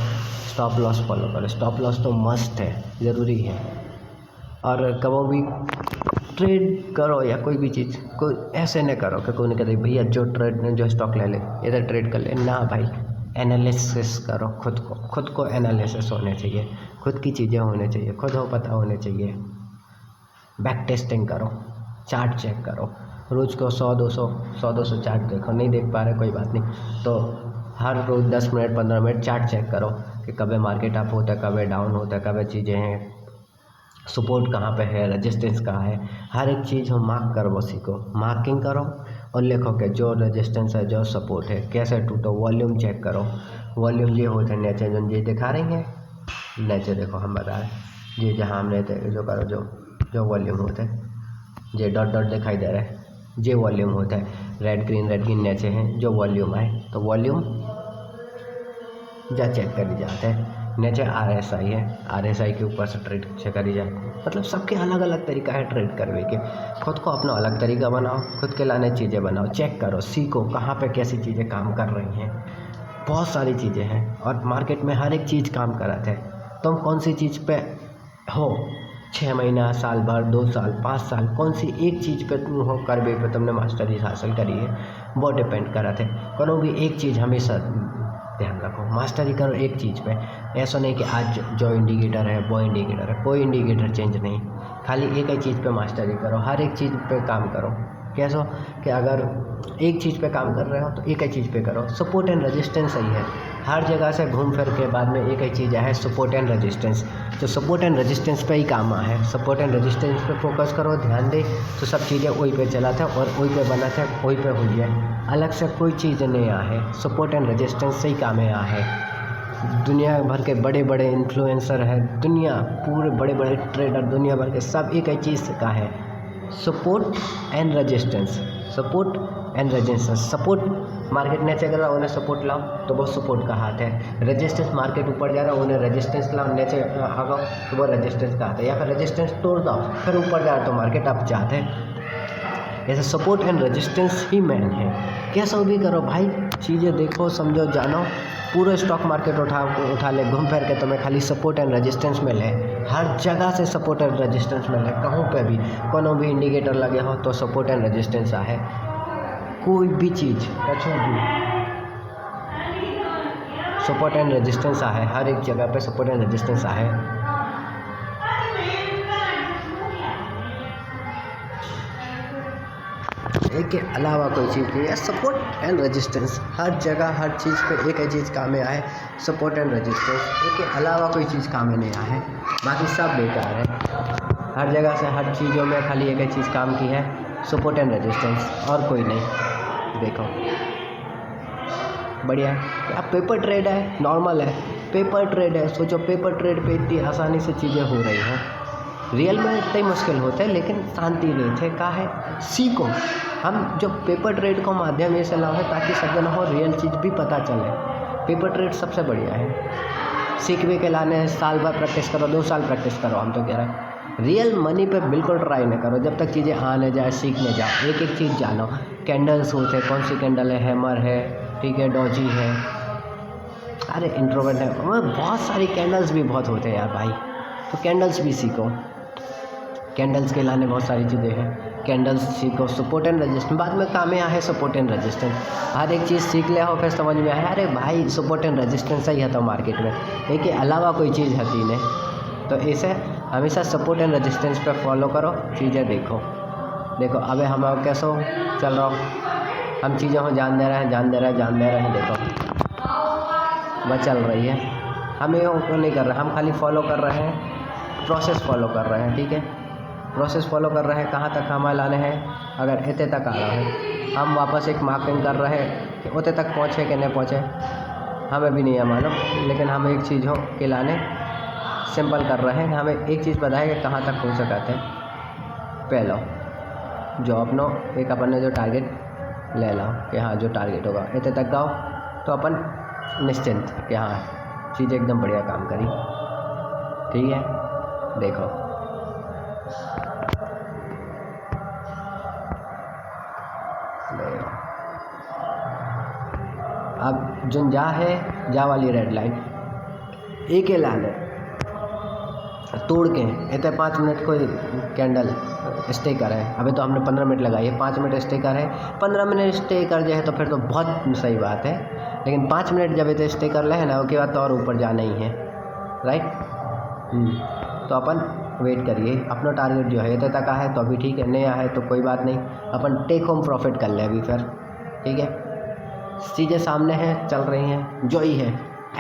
[SPEAKER 1] स्टॉप लॉस फॉलो करो, स्टॉप लॉस तो मस्ट है, ज़रूरी है। और कभी भी ट्रेड करो या कोई भी चीज़ कोई ऐसे नहीं करो कि कोई नहीं कहते भैया जो स्टॉक ले ले इधर ट्रेड कर ले, ना भाई, एनालिसिस करो खुद को एनालिसिस होने चाहिए, खुद की चीज़ें होने चाहिए, खुद हो पता होने चाहिए। बैक टेस्टिंग करो, चार्ट चेक करो, रोज़ को 100-200 चार्ट देखो, नहीं देख पा रहे कोई बात नहीं, तो हर रोज़ 10 मिनट 15 मिनट चार्ट चेक करो कि कब मार्केट अप होता है, कब डाउन होता है, कब चीज़ें हैं, सपोर्ट कहाँ पे है, रेजिस्टेंस कहाँ है, हर एक चीज़ हम मार्क करो, उसी को मार्किंग करो और लिखो कि जो रेजिस्टेंस है, जो सपोर्ट है, कैसे टूटो। वॉल्यूम चेक करो, वॉल्यूम ये होते हैं नीचे जो ये दिखा रही हैं, नीचे देखो हम बता रहे ये जहाँ हमने जो करो जो वॉल्यूम होते हैं, ये डॉट डॉट दिखाई दे रहा है, ये वॉल्यूम होता है, रेड ग्रीन नीचे हैं, जो वॉल्यूम आए तो वॉल्यूम जा चेक करी जाते हैं। नीचे RSI है, RSI के ऊपर से ट्रेड चेक करी जाए। मतलब सबके अलग अलग तरीका है ट्रेड करने के, खुद को अपना अलग तरीका बनाओ, खुद के लाने चीज़ें बनाओ, चेक करो, सीखो कहाँ पे कैसी चीज़ें काम कर रही हैं। बहुत सारी चीज़ें हैं और मार्केट में हर एक चीज़ काम कराते हैं। तुम कौन सी चीज़ पे हो 6 महीना, साल भर, 2 साल, 5 साल, कौन सी एक चीज़ पे तुम हो करबे पे तुमने मास्टरी हासिल करी है, बहुत डिपेंड करत है। कोनो भी एक चीज़ हमेशा ध्यान रखो, मास्टरी करो एक चीज़ पे। ऐसा नहीं कि आज जो इंडिकेटर है वो इंडिकेटर है, कोई इंडिकेटर चेंज नहीं, खाली एक ही चीज़ पे मास्टरी करो, हर एक चीज़ पे काम करो। कैसा कि अगर एक चीज़ पे काम कर रहे हो तो एक ही चीज़ पे करो। सपोर्ट एंड रेजिस्टेंस सही है, हर जगह से घूम फिर के बाद में एक ही चीज़ है सपोर्ट एंड रेजिस्टेंस। तो सपोर्ट एंड रेजिस्टेंस पे ही काम है, सपोर्ट एंड रेजिस्टेंस पे फोकस करो, ध्यान दे तो सब चीज़ें वही पे चला था और वही पे बना था, वही पे हुई है, अलग से कोई चीज़ नहीं है। सपोर्ट एंड रेजिस्टेंस से ही काम है। दुनिया भर के बड़े बड़े इन्फ्लुएंसर हैं, दुनिया पूरे बड़े बड़े ट्रेडर दुनिया भर के सब एक ही चीज़ का है, support and resistance. Support and resistance, support market नीचे कर रहा है उन्हें सपोर्ट लाओ तो वो सपोर्ट का हाथ है, रेजिस्टेंस मार्केट ऊपर जा रहा है उन्हें रेजिस्टेंस लाओ, नीचे आगो तो वो रेजिस्टेंस का हाथ है, या फिर रेजिस्टेंस तोड़ दो फिर ऊपर जा रहा है तो मार्केट अप जाते हैं। ऐसे support and resistance he man है। कैसा भी करो भाई, चीज़ें देखो, समझो, जानो, पूरे स्टॉक मार्केट उठा ले, घूम फिर के तुम्हें खाली सपोर्ट एंड रेजिस्टेंस मिले, हर जगह से सपोर्ट एंड रेजिस्टेंस मिले, कहूँ पे भी कोनो भी इंडिकेटर लगे हो तो सपोर्ट एंड रेजिस्टेंस है, कोई भी चीज़ कछु भी सपोर्ट एंड रेजिस्टेंस है, हर एक जगह पे सपोर्ट एंड रेजिस्टेंस है। एक के अलावा कोई चीज़ नहीं है, सपोर्ट एंड रेजिस्टेंस हर जगह हर चीज़ पे एक ही चीज़ काम में आए, सपोर्ट एंड रेजिस्टेंस, एक के अलावा कोई चीज़ काम में नहीं आए, बाकी सब बेकार है। हर जगह से हर चीज़ों में खाली एक ही चीज़ काम की है, सपोर्ट एंड रेजिस्टेंस, और कोई नहीं। देखो बढ़िया है। अब पेपर ट्रेड है, नॉर्मल है, पेपर ट्रेड है, सोचो पेपर ट्रेड पे इतनी आसानी से चीज़ें हो रही हैं, रियल में इतने मुश्किल होते हैं लेकिन शांति नहीं थे, का है सीखो। हम जो पेपर ट्रेड को माध्यम ये से लाओ है ताकि सब जन हो रियल चीज़ भी पता चले। पेपर ट्रेड सबसे बढ़िया है, सीखने के लाने साल भर प्रैक्टिस करो, 2 साल प्रैक्टिस करो, हम तो कह रहे हैं रियल मनी पे बिल्कुल ट्राई नहीं करो जब तक चीज़ें आने जाए, सीखने जाओ, एक एक चीज़ जानो। कैंडल्स होते हैं, कौन सी कैंडल है, हैमर है, ठीक है, डॉजी है, अरे इंट्रोवर्ट है, बहुत सारी कैंडल्स भी बहुत होते हैं यार भाई, तो कैंडल्स भी सीखो, कैंडल्स के लाने बहुत सारी चीज़ें हैं, कैंडल्स सीखो। सपोर्ट एंड रेजिस्टेंस बाद में काम में आए, सपोर्ट एंड रेजिस्टेंस हर एक चीज़ सीख ले हो फिर समझ में आए, अरे भाई सपोर्ट एंड रेजिस्टेंस ही है तो मार्केट में, एक के अलावा कोई चीज़ है नहीं। तो ऐसे हमेशा सपोर्ट एंड रेजिस्टेंस पे फॉलो करो, चीज़ें देखो अबे हम कैसे चल रहा हूँ, हम चीज़ों को जान दे रहे हैं, देखो वह चल रही है, हम ये नहीं कर रहे, हम खाली फॉलो कर रहे हैं, प्रोसेस फॉलो कर रहे हैं, ठीक है, प्रोसेस फॉलो कर रहे हैं, कहाँ तक हमें लाने हैं, अगर इतने तक आ रहा है हम वापस एक मार्किंग कर रहे हैं कि उतने तक पहुँचे कि नहीं पहुँचे, हमें भी नहीं है मालूम, लेकिन हम एक चीज़ों के लाने सिंपल कर रहे हैं, हमें एक चीज़ पता है कि कहाँ तक पहुँच सकते हैं, पहला जो अपनो एक अपन ने जो टारगेट ले लो कि हाँ जो टारगेट होगा इतने तक गाओ, तो अपन निश्चिंत कि हाँ चीज़ एकदम बढ़िया काम करी, ठीक है। देखो अब जो जा वाली रेड लाइन एक लाल है तोड़ के इतने 5 मिनट कोई कैंडल स्टे कर है, अभी तो हमने 15 मिनट लगाई है, 5 मिनट स्टे कर है, 15 मिनट स्टे कर जाए तो फिर तो बहुत सही बात है, लेकिन 5 मिनट जब इतने स्टे कर ले है ना उसके बाद तो और ऊपर जाना ही है, राइट। तो अपन वेट करिए, अपना टारगेट जो है इतने तक है तो अभी ठीक है, नहीं आए तो कोई बात नहीं, अपन टेक होम प्रॉफिट कर ले अभी फिर, ठीक है। चीज़ें सामने हैं, चल रही हैं, जो ही है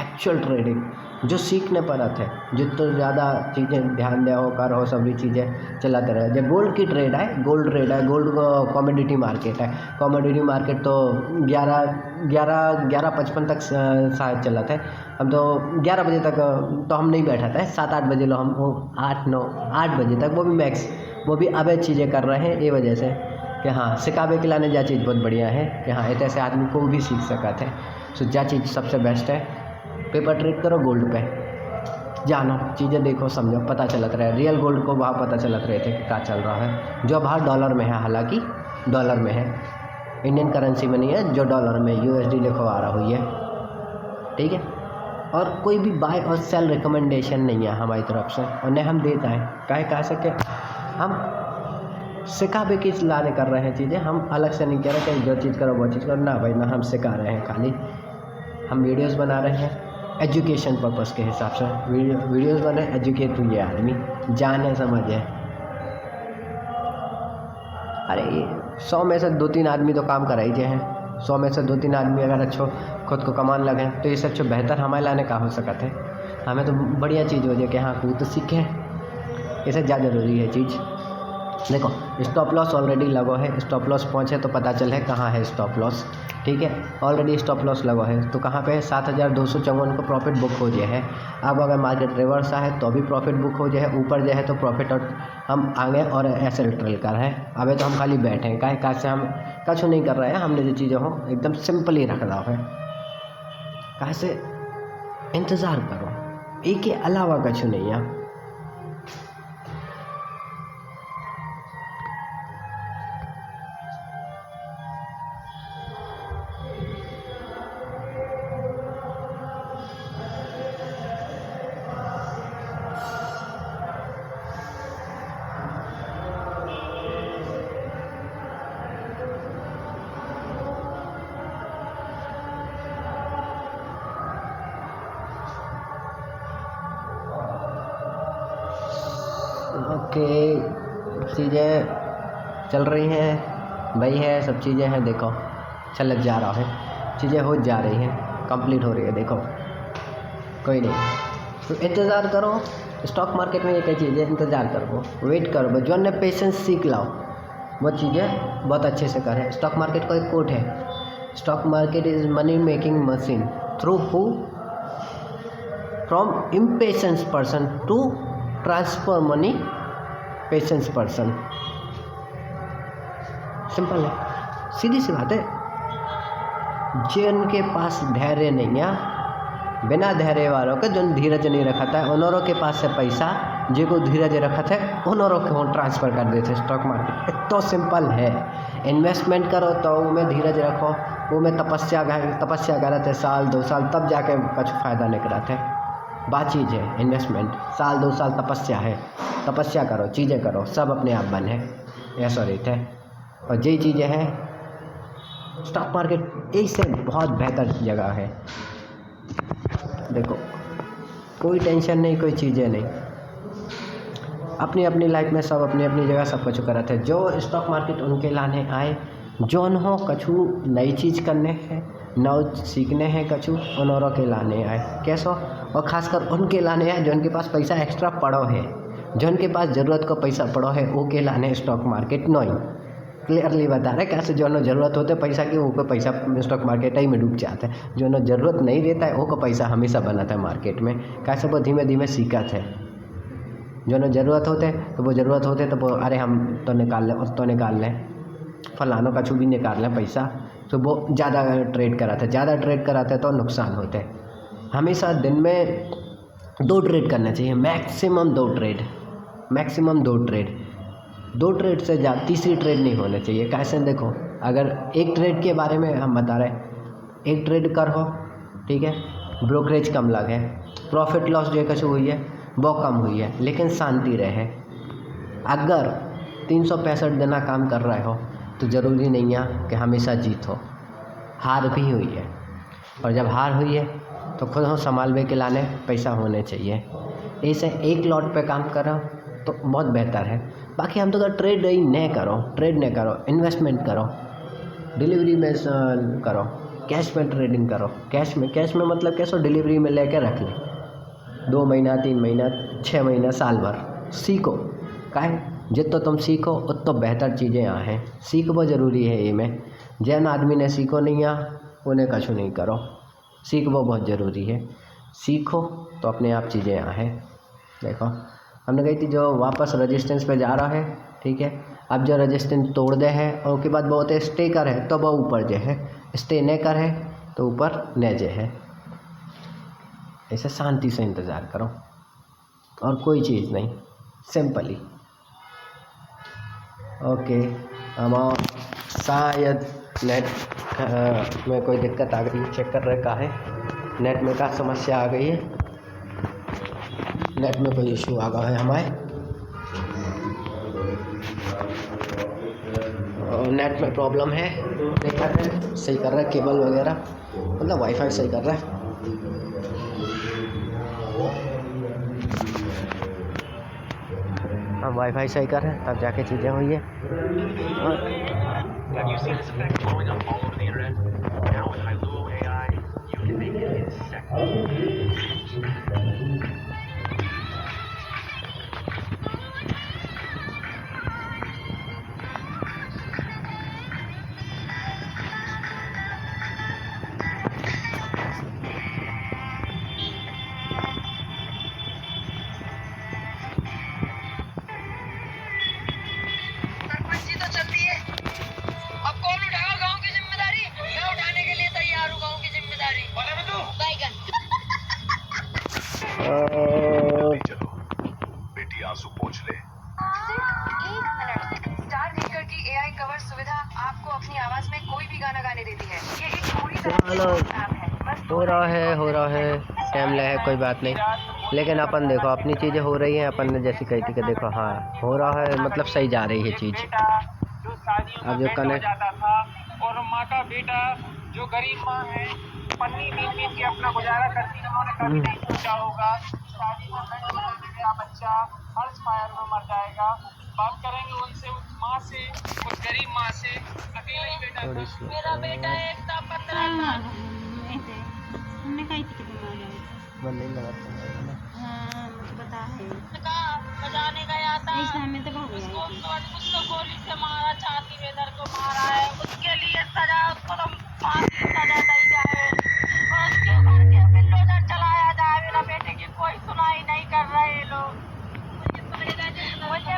[SPEAKER 1] एक्चुअल ट्रेडिंग जो सीखने पर है, जितना ज़्यादा चीज़ें ध्यान दे हो कर हो सभी चीज़ें चलाते रहे। जब गोल्ड की ट्रेड है, गोल्ड ट्रेड है, गोल्ड कमोडिटी मार्केट है, कमोडिटी मार्केट तो 11:55 तक शायद चला था, हम तो 11 बजे तक तो हम नहीं बैठा था, 7-8 बजे लो हम 8 बजे तक, वो भी मैक्स, वो भी अब चीज़ें कर रहे हैं, ये वजह से कि हाँ सिखावे के लाने जा चीज़ बहुत बढ़िया है कि हाँ ऐसे आदमी को भी सीख सकते हैं। सो जा चीज़ सबसे बेस्ट है, पेपर ट्रेड करो, गोल्ड पे जानो, चीज़ें देखो समझो, पता चलत रहे, रियल गोल्ड को भाव पता चलत रहे थे कि क्या चल रहा है, जो भाव डॉलर में है, हालांकि डॉलर में है, इंडियन करेंसी में नहीं है, जो डॉलर में USD लिखवा रहा हुई है, ठीक है। और कोई भी बाय और सेल रिकमेंडेशन नहीं है हमारी तरफ से, और न हम देता है काहे कह सके हम सिखा भी किस लाने कर रहे हैं चीज़ें, हम अलग से नहीं कह रहे कि जो चीज़ करो वो चीज़ करो, ना भाई ना, हम सिखा रहे हैं, खाली हम वीडियोस बना रहे हैं एजुकेशन पर्पस के हिसाब से। वीडियोस बने एजुकेट हुई है आदमी, जाने समझे। अरे 100 में से 2-3 आदमी तो काम कर ही हैं, 100 में से 2-3 आदमी अगर अच्छो खुद को कमान लगे तो इससे अच्छो बेहतर हमारे लाने का हो सकता है। हमें तो बढ़िया चीज़ हो जाए कि हाँ कोई तो सीखे, इससे ज़्यादा ज़रूरी है चीज़। देखो स्टॉप लॉस ऑलरेडी लगो है, स्टॉप लॉस पहुँचे तो पता चल है कहाँ है स्टॉप लॉस, ठीक है। ऑलरेडी स्टॉप लॉस लगो है तो कहाँ पे है, 7,254 का प्रॉफिट बुक हो जाए है। अब अगर मार्केट रिवर्स है तो भी प्रॉफिट बुक हो जाए, ऊपर जो है तो प्रॉफिट और हम आगे और ऐसे ट्रेल कर रहे हैं। अभी तो हम खाली बैठे हैं, काहे से हम कछु नहीं कर रहे हैं, हमने जो चीज़ें हो एकदम सिंपल ही रख रहा है। काहे से इंतज़ार करो, एक के अलावा कछु नहीं है। ओके, चीज़ें चल रही हैं भाई, है सब चीज़ें हैं, देखो चल जा रहा है, चीज़ें हो जा रही हैं, कंप्लीट हो रही है। देखो कोई नहीं तो इंतज़ार करो, स्टॉक मार्केट में ये क्या चीज़ है, इंतज़ार करो, वेट करो, जो ने पेशेंस सीख लाओ वो चीज़ें बहुत अच्छे से करें। स्टॉक मार्केट का एक कोट है, stock market is money making machine through who from impatience person to transfer money patience person. Simple है, सीधी सी बात है। जिनके पास धैर्य नहीं है, बिना धैर्य वालों के जो धीरज नहीं रखता है, उन्होंने के पास से पैसा जिनको धीरज रखत है उन्होंने को ट्रांसफ़र कर देते स्टॉक मार्केट। तो सिंपल है, इन्वेस्टमेंट करो तो वो में धीरज रखो, वो में तपस्या करते है 1-2 साल, तब जाके कुछ फ़ायदा निकलता है। बात चीज़ है इन्वेस्टमेंट, 1-2 साल तपस्या है, तपस्या करो, चीज़ें करो, सब अपने आप बन है, ऐसा रहता है। और ये चीज़ें हैं स्टॉक मार्केट इससे बहुत बेहतर जगह है। देखो कोई टेंशन नहीं, कोई चीज़ें नहीं, अपनी अपनी लाइफ में सब अपनी अपनी जगह सब कुछ करते हैं। जो स्टॉक मार्केट उनके लाने आए जो उन्हों कछु नई चीज़ करने हैं, नव सीखने हैं, कछु उन्होंने के लाने आए कैसो, और ख़ासकर उनके लाने आए जो उनके पास पैसा एक्स्ट्रा पड़ो है, जो उनके पास ज़रूरत को पैसा पड़ो है, वो के लाने स्टॉक मार्केट नहीं। क्लियरली बता रहे कैसे जो न ज़रूरत होते पैसा की, वो को पैसा स्टॉक मार्केट ही में डूब जाते हैं। जो न ज़रूरत नहीं रहता है वो को पैसा हमेशा बनाता है मार्केट में, कैसे वो धीमे धीमे सीखत है। जो न ज़रूरत होते तो वो ज़रूरत होते तो वो अरे हम तो निकाल लें, तो निकाल लें, फलानों का भी निकाल लें पैसा, तो वो ज़्यादा ट्रेड कराते तो नुकसान होते हैं। हमेशा दिन में 2 ट्रेड करना चाहिए, maximum 2 trade, maximum 2 trade, 2 trade से ज़्यादा तीसरी ट्रेड नहीं होने चाहिए। कैसे देखो, अगर एक ट्रेड के बारे में हम बता रहे हैं, एक ट्रेड कर हो, ठीक है, ब्रोकरेज कम लगे, प्रॉफिट लॉस जो कुछ हुई है वो कम हुई है, लेकिन शांति रहे। अगर 365 दिन काम कर रहे हो तो ज़रूरी नहीं है कि हमेशा जीत हो, हार भी हुई है, और जब हार हुई है तो खुद हो संभालने के लाने पैसा होने चाहिए। ऐसे एक लॉट पे काम करो तो बहुत बेहतर है। बाकी हम तो ट्रेड ही नहीं करो, इन्वेस्टमेंट करो, डिलीवरी में करो, कैश में ट्रेडिंग करो, कैश में मतलब कैसे डिलीवरी में लेके रख ले, 2 महीना 3 महीना 6 महीना साल भर सीखो। काहे जितना तुम सीखो उतना बेहतर चीज़ें यहाँ हैं, सीखना ज़रूरी है। ये में जैन आदमी ने सीखो नहीं आ, उन्हें कछु नहीं करो, सीखना बहुत ज़रूरी है। सीखो तो अपने आप चीज़ें यहाँ हैं। देखो हमने कही थी जो वापस रजिस्टेंस पे जा रहा है, ठीक है, अब जो रजिस्टेंस तोड़ दे है और उसके बाद बहुत स्टे कर है तो वह ऊपर जे है, स्टे न कर है तो ऊपर न जे है। ऐसे शांति से इंतज़ार करो और कोई चीज़ नहीं, सिंपली। ओके, हम शायद नेट में कोई दिक्कत आ गई, चेक कर रहे का है। नेट में क्या समस्या आ गई है, नेट में कोई इशू आ गया है हमारे, और नेट में प्रॉब्लम है, देखा है सही कर रहा है केबल वगैरह, मतलब वाईफाई सही कर रहा है। हम वाईफाई सही कर रहे हैं तब जाके चीज़ें हुई है।
[SPEAKER 2] बेटी आंसू पोंछ ले। स्टार मेकर की एआई कवर सुविधा आपको अपनी आवाज में कोई भी गाना गाने देती है। ये एक पूरी
[SPEAKER 1] हो रहा है टाइम लगा है, कोई बात नहीं, लेकिन अपन देखो अपनी चीज़ें हो रही हैं, अपन ने जैसी कही थी कि देखो हाँ हो रहा है, मतलब सही जा रही है चीज़। अब जो कनेक्ट
[SPEAKER 3] और माँ का बेटा जो गरीब माँ है, पन्नी बीन बीन के अपना गुजारा करती है, उन्होंने कभी नहीं सोचा होगा शादी में मेरा बच्चा हर्ष फायर में मर जाएगा। बात करेंगे उनसे, उस माँ से, उस गरीब माँ से, अकेला ही बेटा था। मेरा बेटा एक था 15 साल।
[SPEAKER 4] हमने कही थी कि तुम आ जाओ।
[SPEAKER 1] मन नहीं लगाता है।
[SPEAKER 4] हाँ मुझे पता है।
[SPEAKER 2] बजाने गया था,
[SPEAKER 4] इस टाइम में तो भाग गया
[SPEAKER 2] उसको गोली से मारा, छाती में इधर को मारा है, उसके लिए सजा, उसको तो फांसी की सजा दी जाए, और उसके घर के बिल्डोजर चलाया जाए। मेरा बेटे की कोई सुनाई नहीं कर रहे लोग। मुझे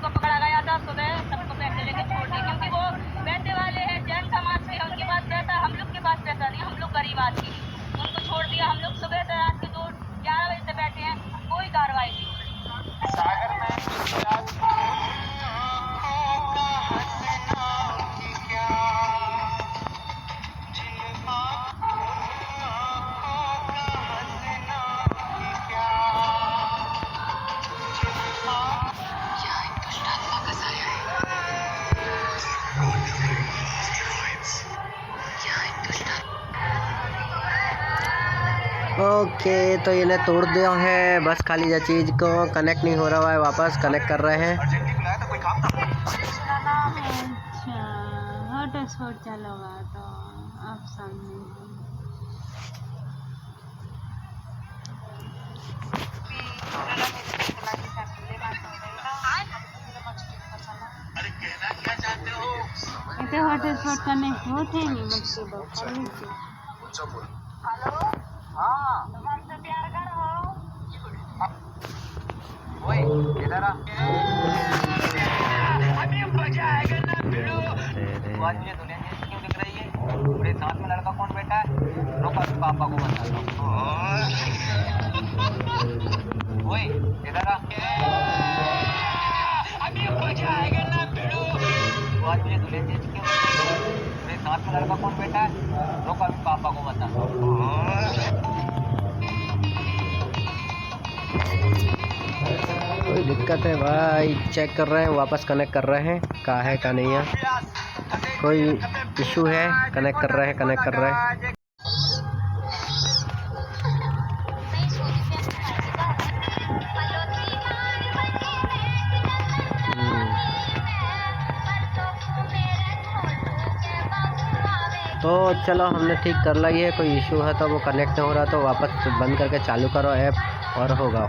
[SPEAKER 2] को पकड़ा गया था सुबह, सबको पैसे लेके छोड़ दिए, क्योंकि वो पैसे वाले हैं, जैन समाज से, उनके पास पैसा, हम लोग के पास पैसा नहीं, हम लोग गरीब आदमी, उनको छोड़ दिया। हम लोग सुबह से रात के 11 बजे से बैठे हैं, कोई कार्रवाई नहीं।
[SPEAKER 3] सागर में
[SPEAKER 1] ओके, तो इन्हें तोड़ दिया है, बस खाली ये चीज़ को कनेक्ट नहीं हो रहा है, वापस कनेक्ट कर रहे हैं।
[SPEAKER 4] अच्छा हॉटस्पॉट चला हुआ तो आप सामने हॉटस्पॉट कनेक्ट होते नहीं मतलब।
[SPEAKER 2] हेलो, हाँ, तुमसे प्यार करो।
[SPEAKER 3] ओए इधर आ।
[SPEAKER 2] अभी मजा आएगा ना भिड़ो।
[SPEAKER 3] तू आज मुझे दुल्हन जैसी क्यों दिख रही है? मेरे साथ में लड़का कौन बैठा है? रुक अभी पापा को बताता हूँ। ओए इधर आ।
[SPEAKER 2] अभी मजा आएगा ना भिड़ो।
[SPEAKER 3] तू आज मुझे दुल्हन जैसी क्यों दिख रही है? मेरे साथ में लड़का कौन बैठा है? रुक अभी पापा को बताता हूँ।
[SPEAKER 1] कोई दिक्कत है भाई, चेक कर रहे हैं, वापस कनेक्ट कर रहे हैं, क्या है क्या नहीं है, कोई इशू है, कनेक्ट कर रहे हैं। तो चलो हमने ठीक कर लिया है, कोई इशू है तो वो कनेक्ट नहीं हो रहा तो वापस बंद करके चालू करो ऐप और होगा।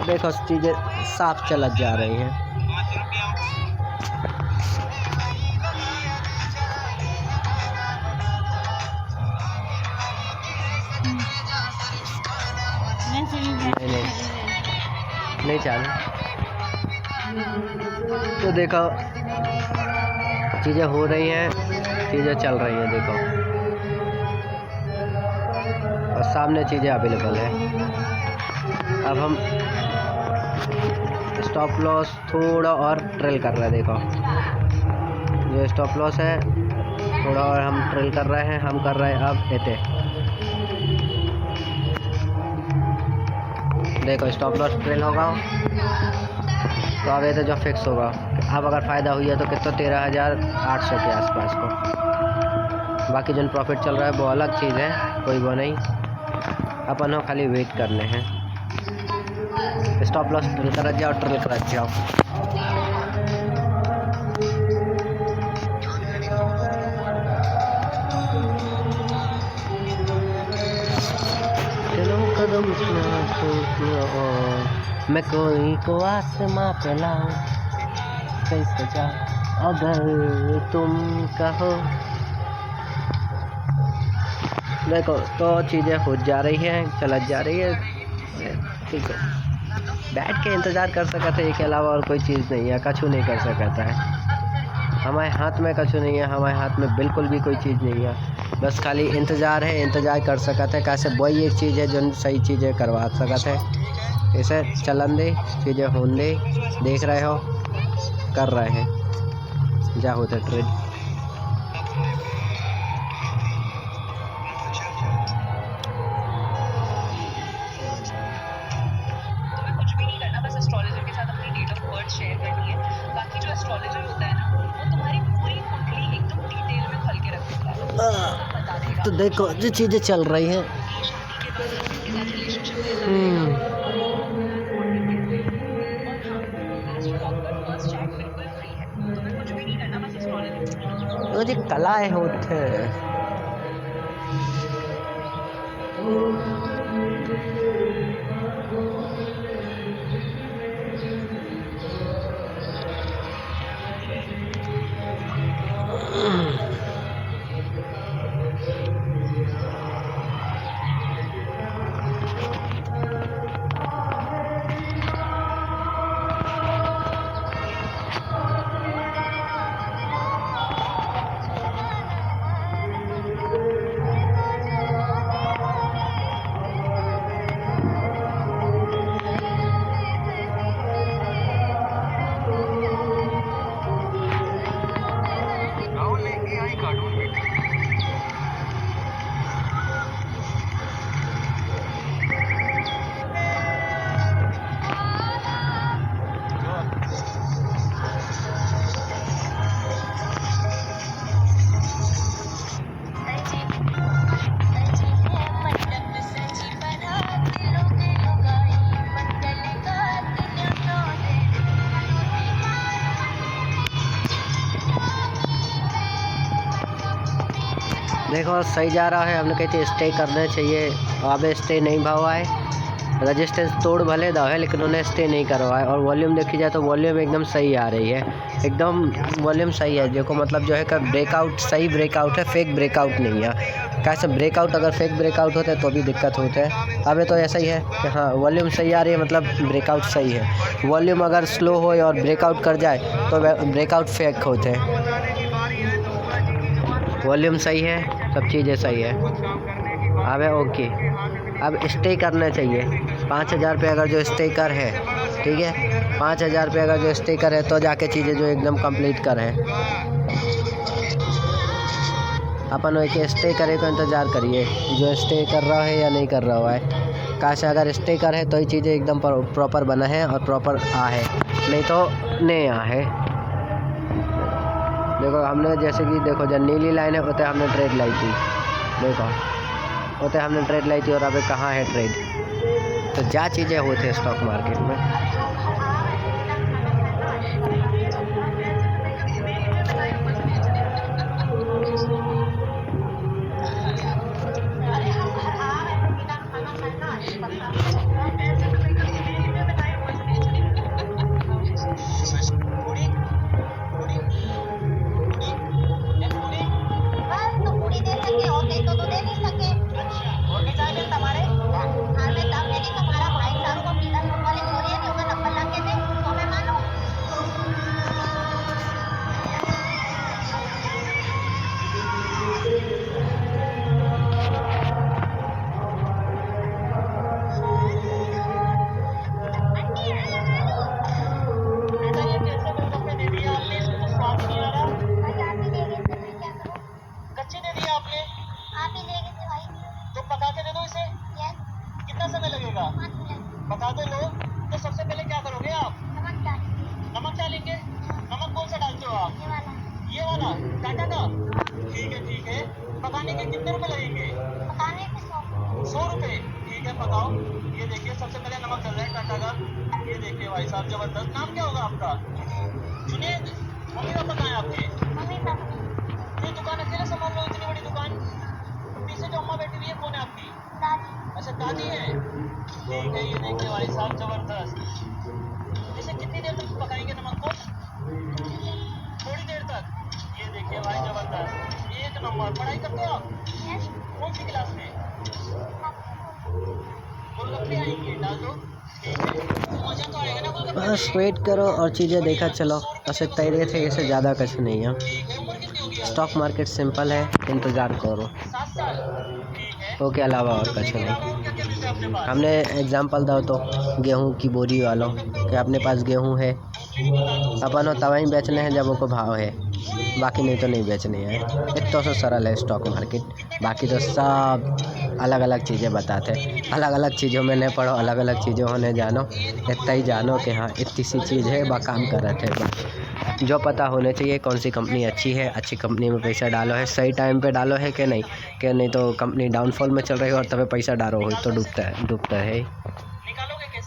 [SPEAKER 1] देखो चीज़ें साफ चल जा रही हैं। नहीं चालू, तो देखो चीज़ें हो रही हैं, चीज़ें चल रही हैं, देखो और सामने चीज़ें अवेलेबल है। अब हम स्टॉप लॉस थोड़ा और ट्रेल कर रहे हैं, देखो ये स्टॉप लॉस है थोड़ा और हम ट्रिल कर रहे हैं, हम कर रहे हैं अब एते। देखो स्टॉप लॉस ट्रिल होगा तो अब ये तो जो फिक्स होगा। अब अगर फ़ायदा हुई है तो कितना 13,800 के आसपास को। बाकी जो प्रॉफिट चल रहा है वो अलग चीज़ है, कोई वो नहीं, अपन हो खाली वेट करने हैं। स्टॉप लॉस ट्रिल कर जाओ, ट्रिल कर जाओ। मैं कोई को आसमां पे लाऊं कैसे जाऊं अगर तुम कहो। देखो तो चीज़ें हो जा रही हैं, चलत जा रही है, ठीक है। बैठ के इंतज़ार कर सकते हैं, इसके अलावा और कोई चीज़ नहीं है, कछु नहीं कर सकता है। हमारे हाथ में कछु नहीं है, हमारे हाथ में बिल्कुल भी कोई चीज़ नहीं है, बस खाली इंतज़ार है। इंतज़ार कर सकते हैं, कैसे वही एक चीज़ है जो सही चीज़ें करवा सकते हैं। इसे चलन दे, चीज़ें होने दे, देख रहे हो, कर रहे हैं, जा होते ट्रेड।
[SPEAKER 2] कुछ भी नहीं करना, बस एस्ट्रोलॉजर के साथ अपनी डेट ऑफ बर्थ शेयर करनी है। बाकी जो एस्ट्रोलॉजर होता है ना, वो तुम्हारी पूरी कुंडली एकदम डिटेल में खोल के रख देता है, बता देगा।
[SPEAKER 1] तो देखो जो चीज़ें चल रही हैं, वो जो कलाएं होते हैं, देखो सही जा रहा है। हमने कहते स्टे करना चाहिए, अब स्टे नहीं भावा है। रजिस्टेंस तोड़ भले दो है, लेकिन उन्हें स्टे नहीं करवाए। और वॉल्यूम देखी जाए तो वॉल्यूम एकदम सही आ रही है, एकदम वॉल्यूम सही है। देखो मतलब जो है कि ब्रेकआउट सही ब्रेकआउट है, फेक ब्रेकआउट नहीं है। कैसे ब्रेकआउट, अगर फेक ब्रेकआउट होते तो भी दिक्कत होते है। अब ये तो ऐसा ही है कि हाँ वॉल्यूम सही आ रही है, मतलब ब्रेकआउट सही है। वॉल्यूम अगर स्लो हो और ब्रेकआउट कर जाए तो ब्रेकआउट फेक होते हैं। वॉल्यूम सही है, सब चीज़ें सही है। अब है ओके, अब स्टे करना चाहिए। 5,000 पे अगर जो स्टेकर है, ठीक है, 5,000 पे अगर जो स्टेकर है तो जाके चीज़ें जो एकदम कंप्लीट करें। अपन एक स्टे करे को इंतज़ार करिए, जो स्टे कर रहा है या नहीं कर रहा है। कैसे अगर स्टे कर है तो ये चीज़ें एकदम प्रॉपर बना है और प्रॉपर आ है, नहीं तो नहीं आ है। देखो हमने जैसे कि देखो जब नीली लाइन है होते हमने ट्रेड लाई थी, देखो होते हमने ट्रेड लाई थी और अभी कहाँ है ट्रेड। तो क्या चीज़ें होती हैं स्टॉक मार्केट में।
[SPEAKER 3] से? कितना समय लगेगा? बता दो लो। तो सबसे पहले क्या करोगे आप? नमक डालेंगे। नमक कौन सा डालते हो आप? ये वाला टाटा का? ठीक है। पकाने के कितने रुपए लगेंगे? 100 रुपए। ठीक है, पकाओ। ये देखिए सबसे पहले नमक डल रहा है टाटा का। ये देखिए भाई साहब, जबरदस्त। नाम क्या होगा आपका? जुनेद। मम्मी पापा कहाँ है आपके? ये दुकान अकेले संभाल रहे हो, इतनी बड़ी दुकान? पीछे जो अम्मा बैठी हुई है कौन है आपकी? अच्छा, दादी है। ठीक है, ये देखिए भाई साहब, जबरदस्त। इसे कितनी देर तक पकाएंगे नमक को? थोड़ी देर तक। ये देखिए भाई, जबरदस्त, एक नंबर। पढ़ाई करते हो आप? कौन सी क्लास में? गोलगप्पे आएंगे, डाल दो। ठीक है, मजा तो आएगा ना गोलगप्पे?
[SPEAKER 1] बस वेट करो और चीज़ें देखा चलो। बस इतना ही थे, इससे ज़्यादा कुछ नहीं है।
[SPEAKER 3] ठीक है, उम्र कितनी होगी?
[SPEAKER 1] स्टॉक मार्केट सिंपल है, इंतज़ार करो।
[SPEAKER 3] 7 साल। ठीक है।
[SPEAKER 1] वो के अलावा और कुछ नहीं।
[SPEAKER 3] क्या क्या मिलता है अपने पास?
[SPEAKER 1] हमने एग्जांपल दो तो गेहूं की बोरी वालों कि अपने पास गेहूं है, अपन हो तवाई बेचने हैं जब उनको भाव है, बाकी नहीं तो नहीं बेचने हैं। इतना से सरल है स्टॉक मार्केट। बाकी तो सब अलग अलग चीज़ें बताते हैं, अलग अलग चीज़ों में नहीं पढ़ो, अलग अलग चीज़ों होने जानो। इतना ही जानो कि हाँ इतनी सी चीज़ है, काम कर रहे थे बस। जो पता होने चाहिए कौन सी कंपनी अच्छी है, अच्छी कंपनी में पैसा डालो है, सही टाइम पे डालो है कि नहीं तो कंपनी डाउनफॉल में चल रही है और तभी पैसा डालो हो तो डूबता है।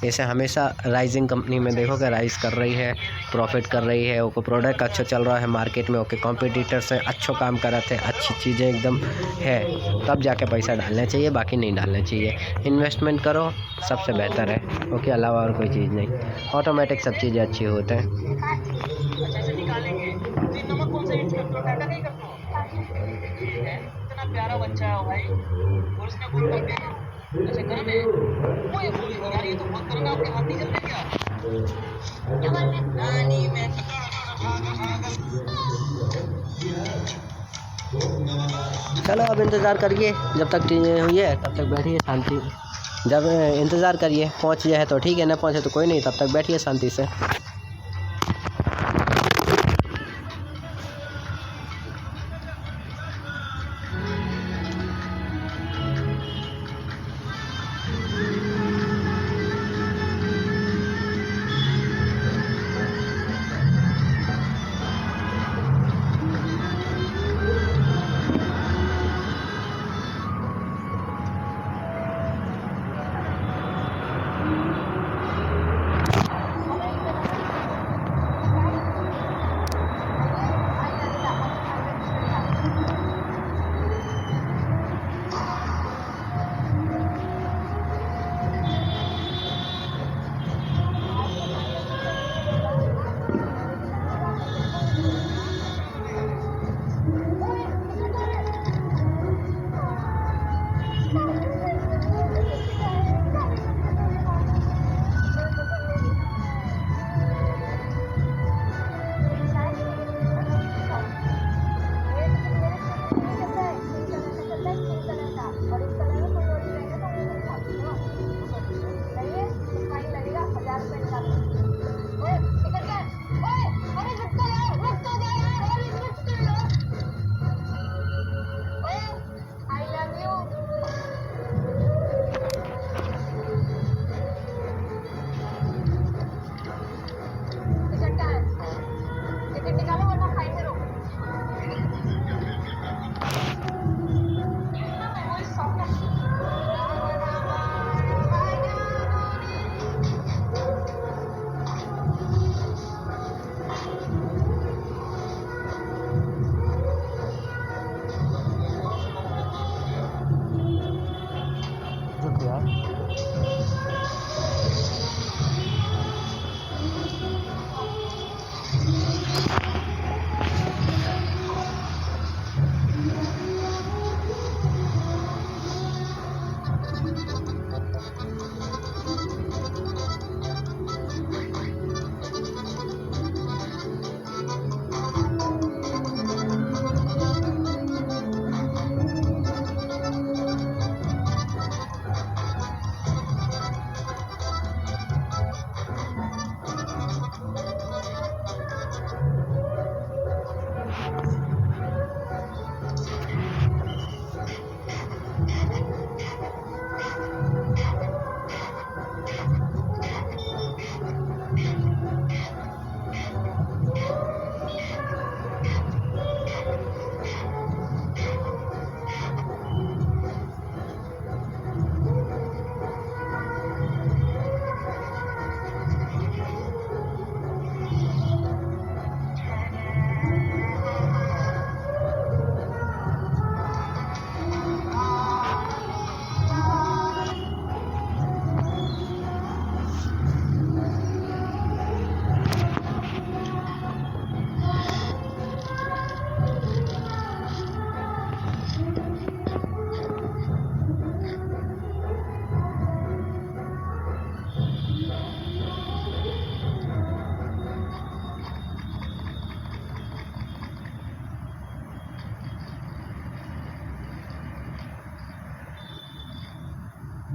[SPEAKER 1] ऐसे हमेशा राइजिंग कंपनी में देखो कि राइज कर रही है, प्रॉफिट कर रही है, वो प्रोडक्ट अच्छा चल रहा है मार्केट में, ओके कॉम्पिटिटर से अच्छो काम कर रहे थे, अच्छी चीज़ें एकदम है, तब जाके पैसा डालना चाहिए, बाकी नहीं डालना चाहिए। इन्वेस्टमेंट करो सबसे बेहतर है, ओके अलावा और कोई चीज़ नहीं। ऑटोमेटिक सब चीज़ें अच्छी होते हैं।
[SPEAKER 3] नमक कौन सा यूज करते हो? टाटा का ही करते हो? ठीक है, इतना प्यारा बच्चा है भाई। और उसने गोलगप्पे अच्छा गरम है। वो ये बोली यार, ये तो बहुत गरम है, आपके हाथ नहीं जल रहे क्या? नानी मैं
[SPEAKER 1] चलो अब इंतज़ार करिए, जब तक चीज़ें हुई है तब तक बैठिए शांति। जब इंतज़ार करिए, पहुँच जाए तो ठीक है, ना पहुँचे तो कोई नहीं, तब तक बैठिए शांति से।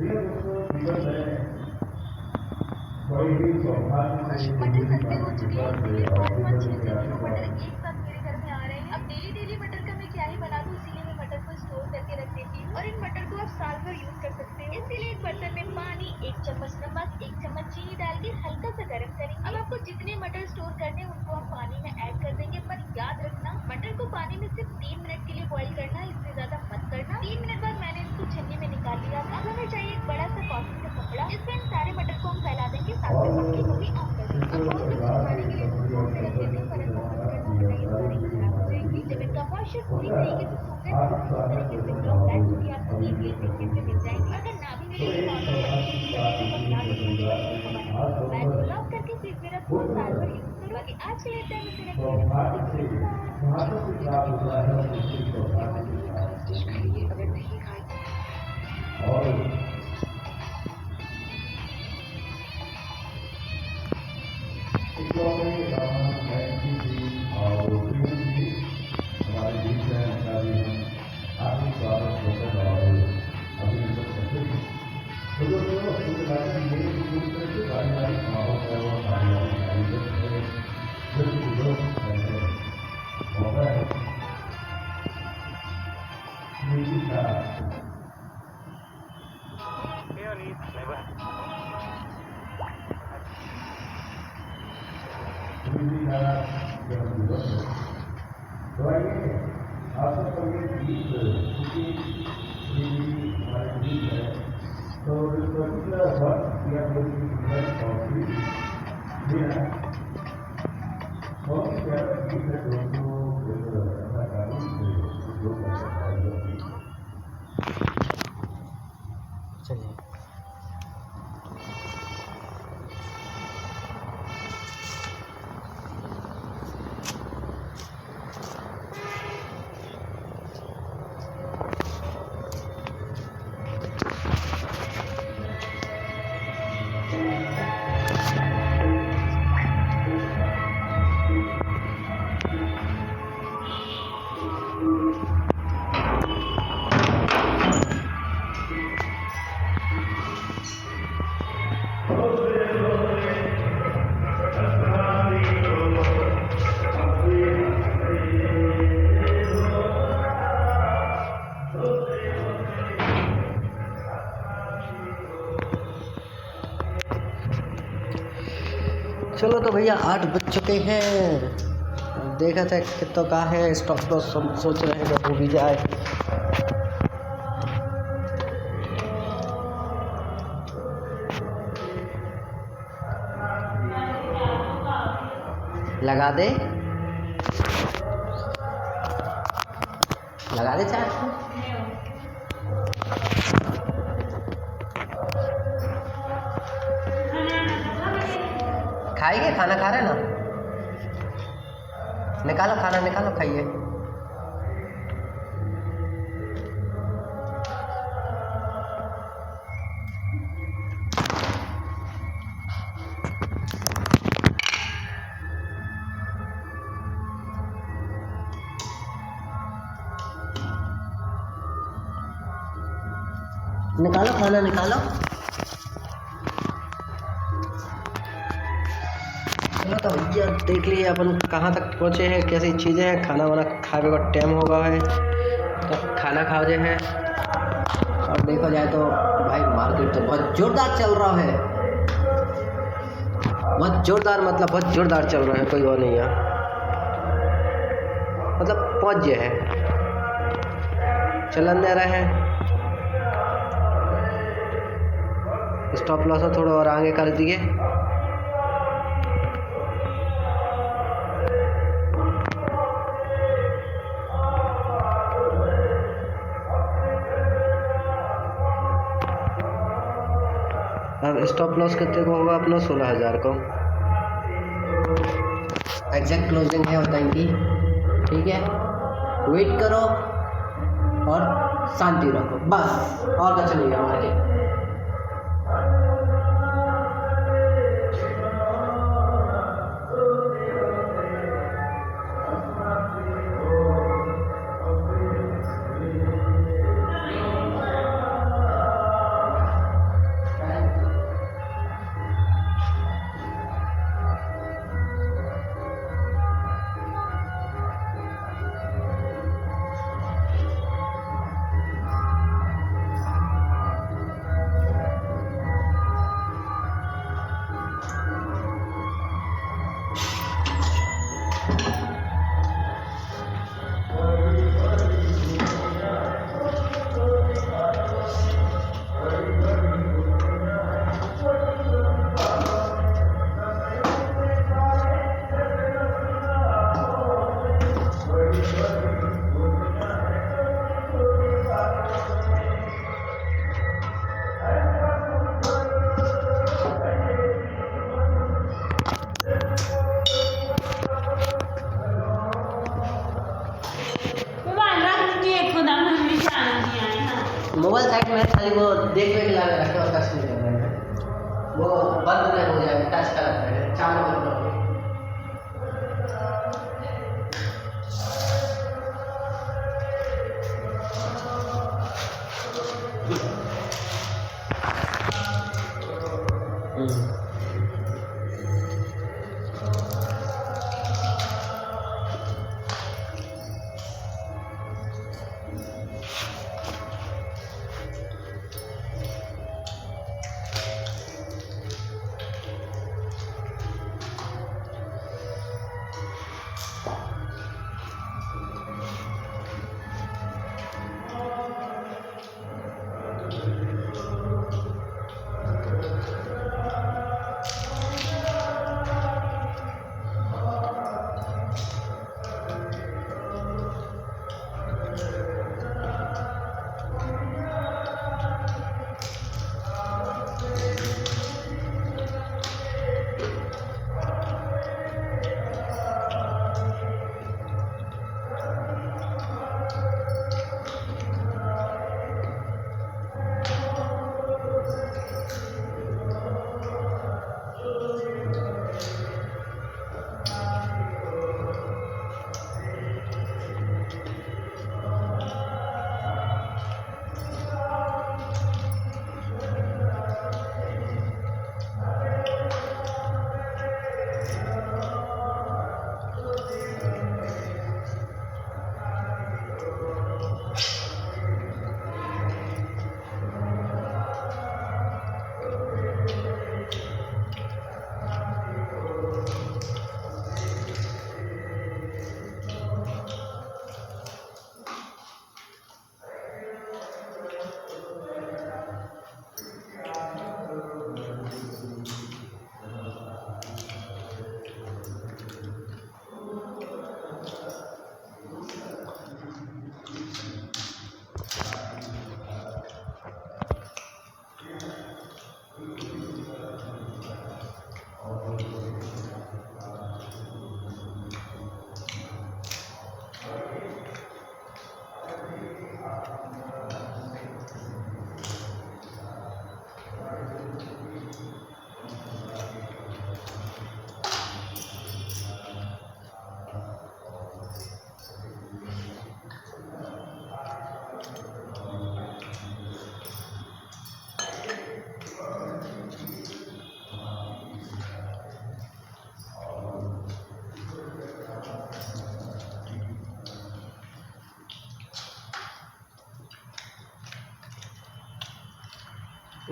[SPEAKER 5] मटर सस्ते हो चुके हैं, इसीलिए 5-5, 6-6 किलो मटर एक साथ मेरे घर में आ रहे हैं। अब डेली डेली मटर का मैं क्या ही बना दूं, इसीलिए मैं मटर को स्टोर करके रख देती हूँ और इन मटर को आप साल भर यूज कर सकते हैं। इसीलिए एक बर्तन में पानी, 1 चम्मच नमक, 1 चम्मच चीनी डाल के हल्का सा गर्म करेंगे। अब आपको जितने मटर स्टोर करने हैं उनको आप पानी में ऐड कर देंगे, पर याद रखना मटर को पानी में सिर्फ 3 मिनट के लिए बॉईल करना है, इससे ज्यादा मत करना। 3 मिनट बाद मैंने इसको छन्नी में निकाल लिया था। अब हमें चाहिए एक बड़ा सा कॉटन का कपड़ा, इसमें इन सारे मटर को हम फैला देंगे, साथ में पत्ती को भी ऑन कर देंगे। अब बहुत कुछ सुखाने के लिए इसको स्टोर में रख देते हैं, पर ऐसा मत करना वरना ये सारी खराब हो जाएंगी। जब इनका मॉइस्चर पूरी तरीके से सूख जाए तो इस तरीके से ब्लॉक बैग भी आपको ईजीली मार्केट में मिल जाएंगे। अगर ना भी मिले तो नॉर्मल बैग को लॉक करके फ्रिज में रखो, साल भर यूज करो। बाकी आज के लिए टाइम इसे रखते हैं। अगर नहीं खाए
[SPEAKER 1] चलिए चलो तो भैया 8 बज चुके हैं। देखा था कितना का है स्टॉक लॉस, सोच रहे हैं कि हो भी जाए। लगा दे चार्ज। खाएंगे, खाना खा रहे ना, निकालो खाना, निकालो खाइए। निकालो खाना, निकालो। चलो तो भैया देख लिए अपन कहाँ तक पहुँचे हैं, कैसी चीज़ें हैं। खाना वाना खाने का टाइम होगा है तो खाना खा जे है। और देखा जाए तो भाई मार्केट तो बहुत ज़ोरदार चल रहा है, बहुत ज़ोरदार, मतलब बहुत ज़ोरदार चल रहा है, कोई वो नहीं है, मतलब पहुँच जे है, चलन दे रहे हैं। स्टॉप लॉस थोड़ा और आगे कर दिए। अब स्टॉप लॉस कितने को होगा अपना? 16,000 को एग्जैक्ट क्लोजिंग है होता इनकी। ठीक है, वेट करो और शांति रखो, बस और कुछ नहीं है हमारे। देखने के लिए रखे और टच नहीं कर रहे हैं, वो बंद नहीं हो जाएगा, टच कर रहे हैं, चालू कर रहे हैं।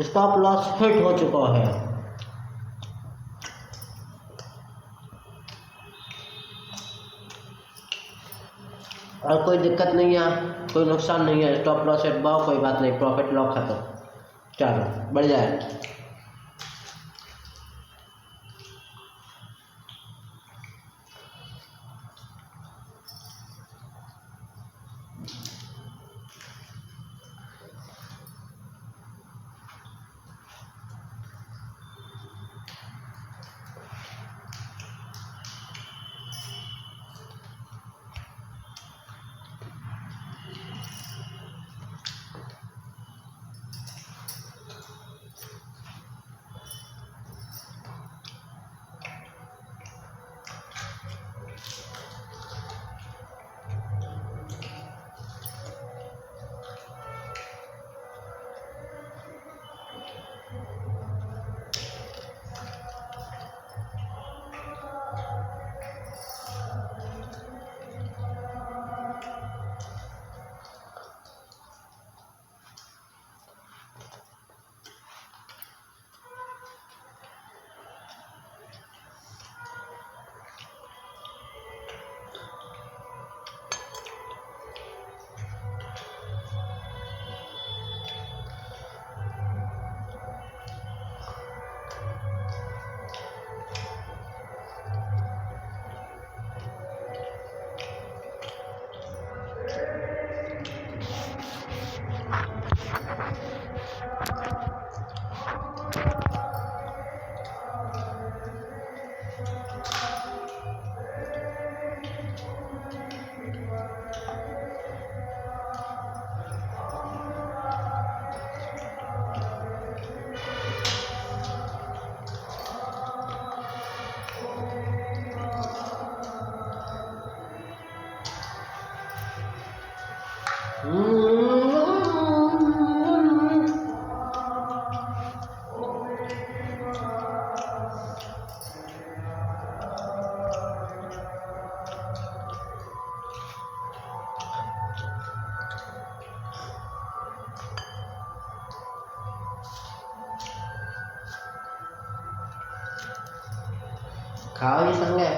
[SPEAKER 6] स्टॉप लॉस हिट हो चुका है। और कोई दिक्कत नहीं है, कोई नुकसान नहीं है, स्टॉप लॉस हिट बाओ, कोई बात नहीं, प्रॉफिट लॉक खत्म, चलो बढ़ जाए। खाओ ही संगे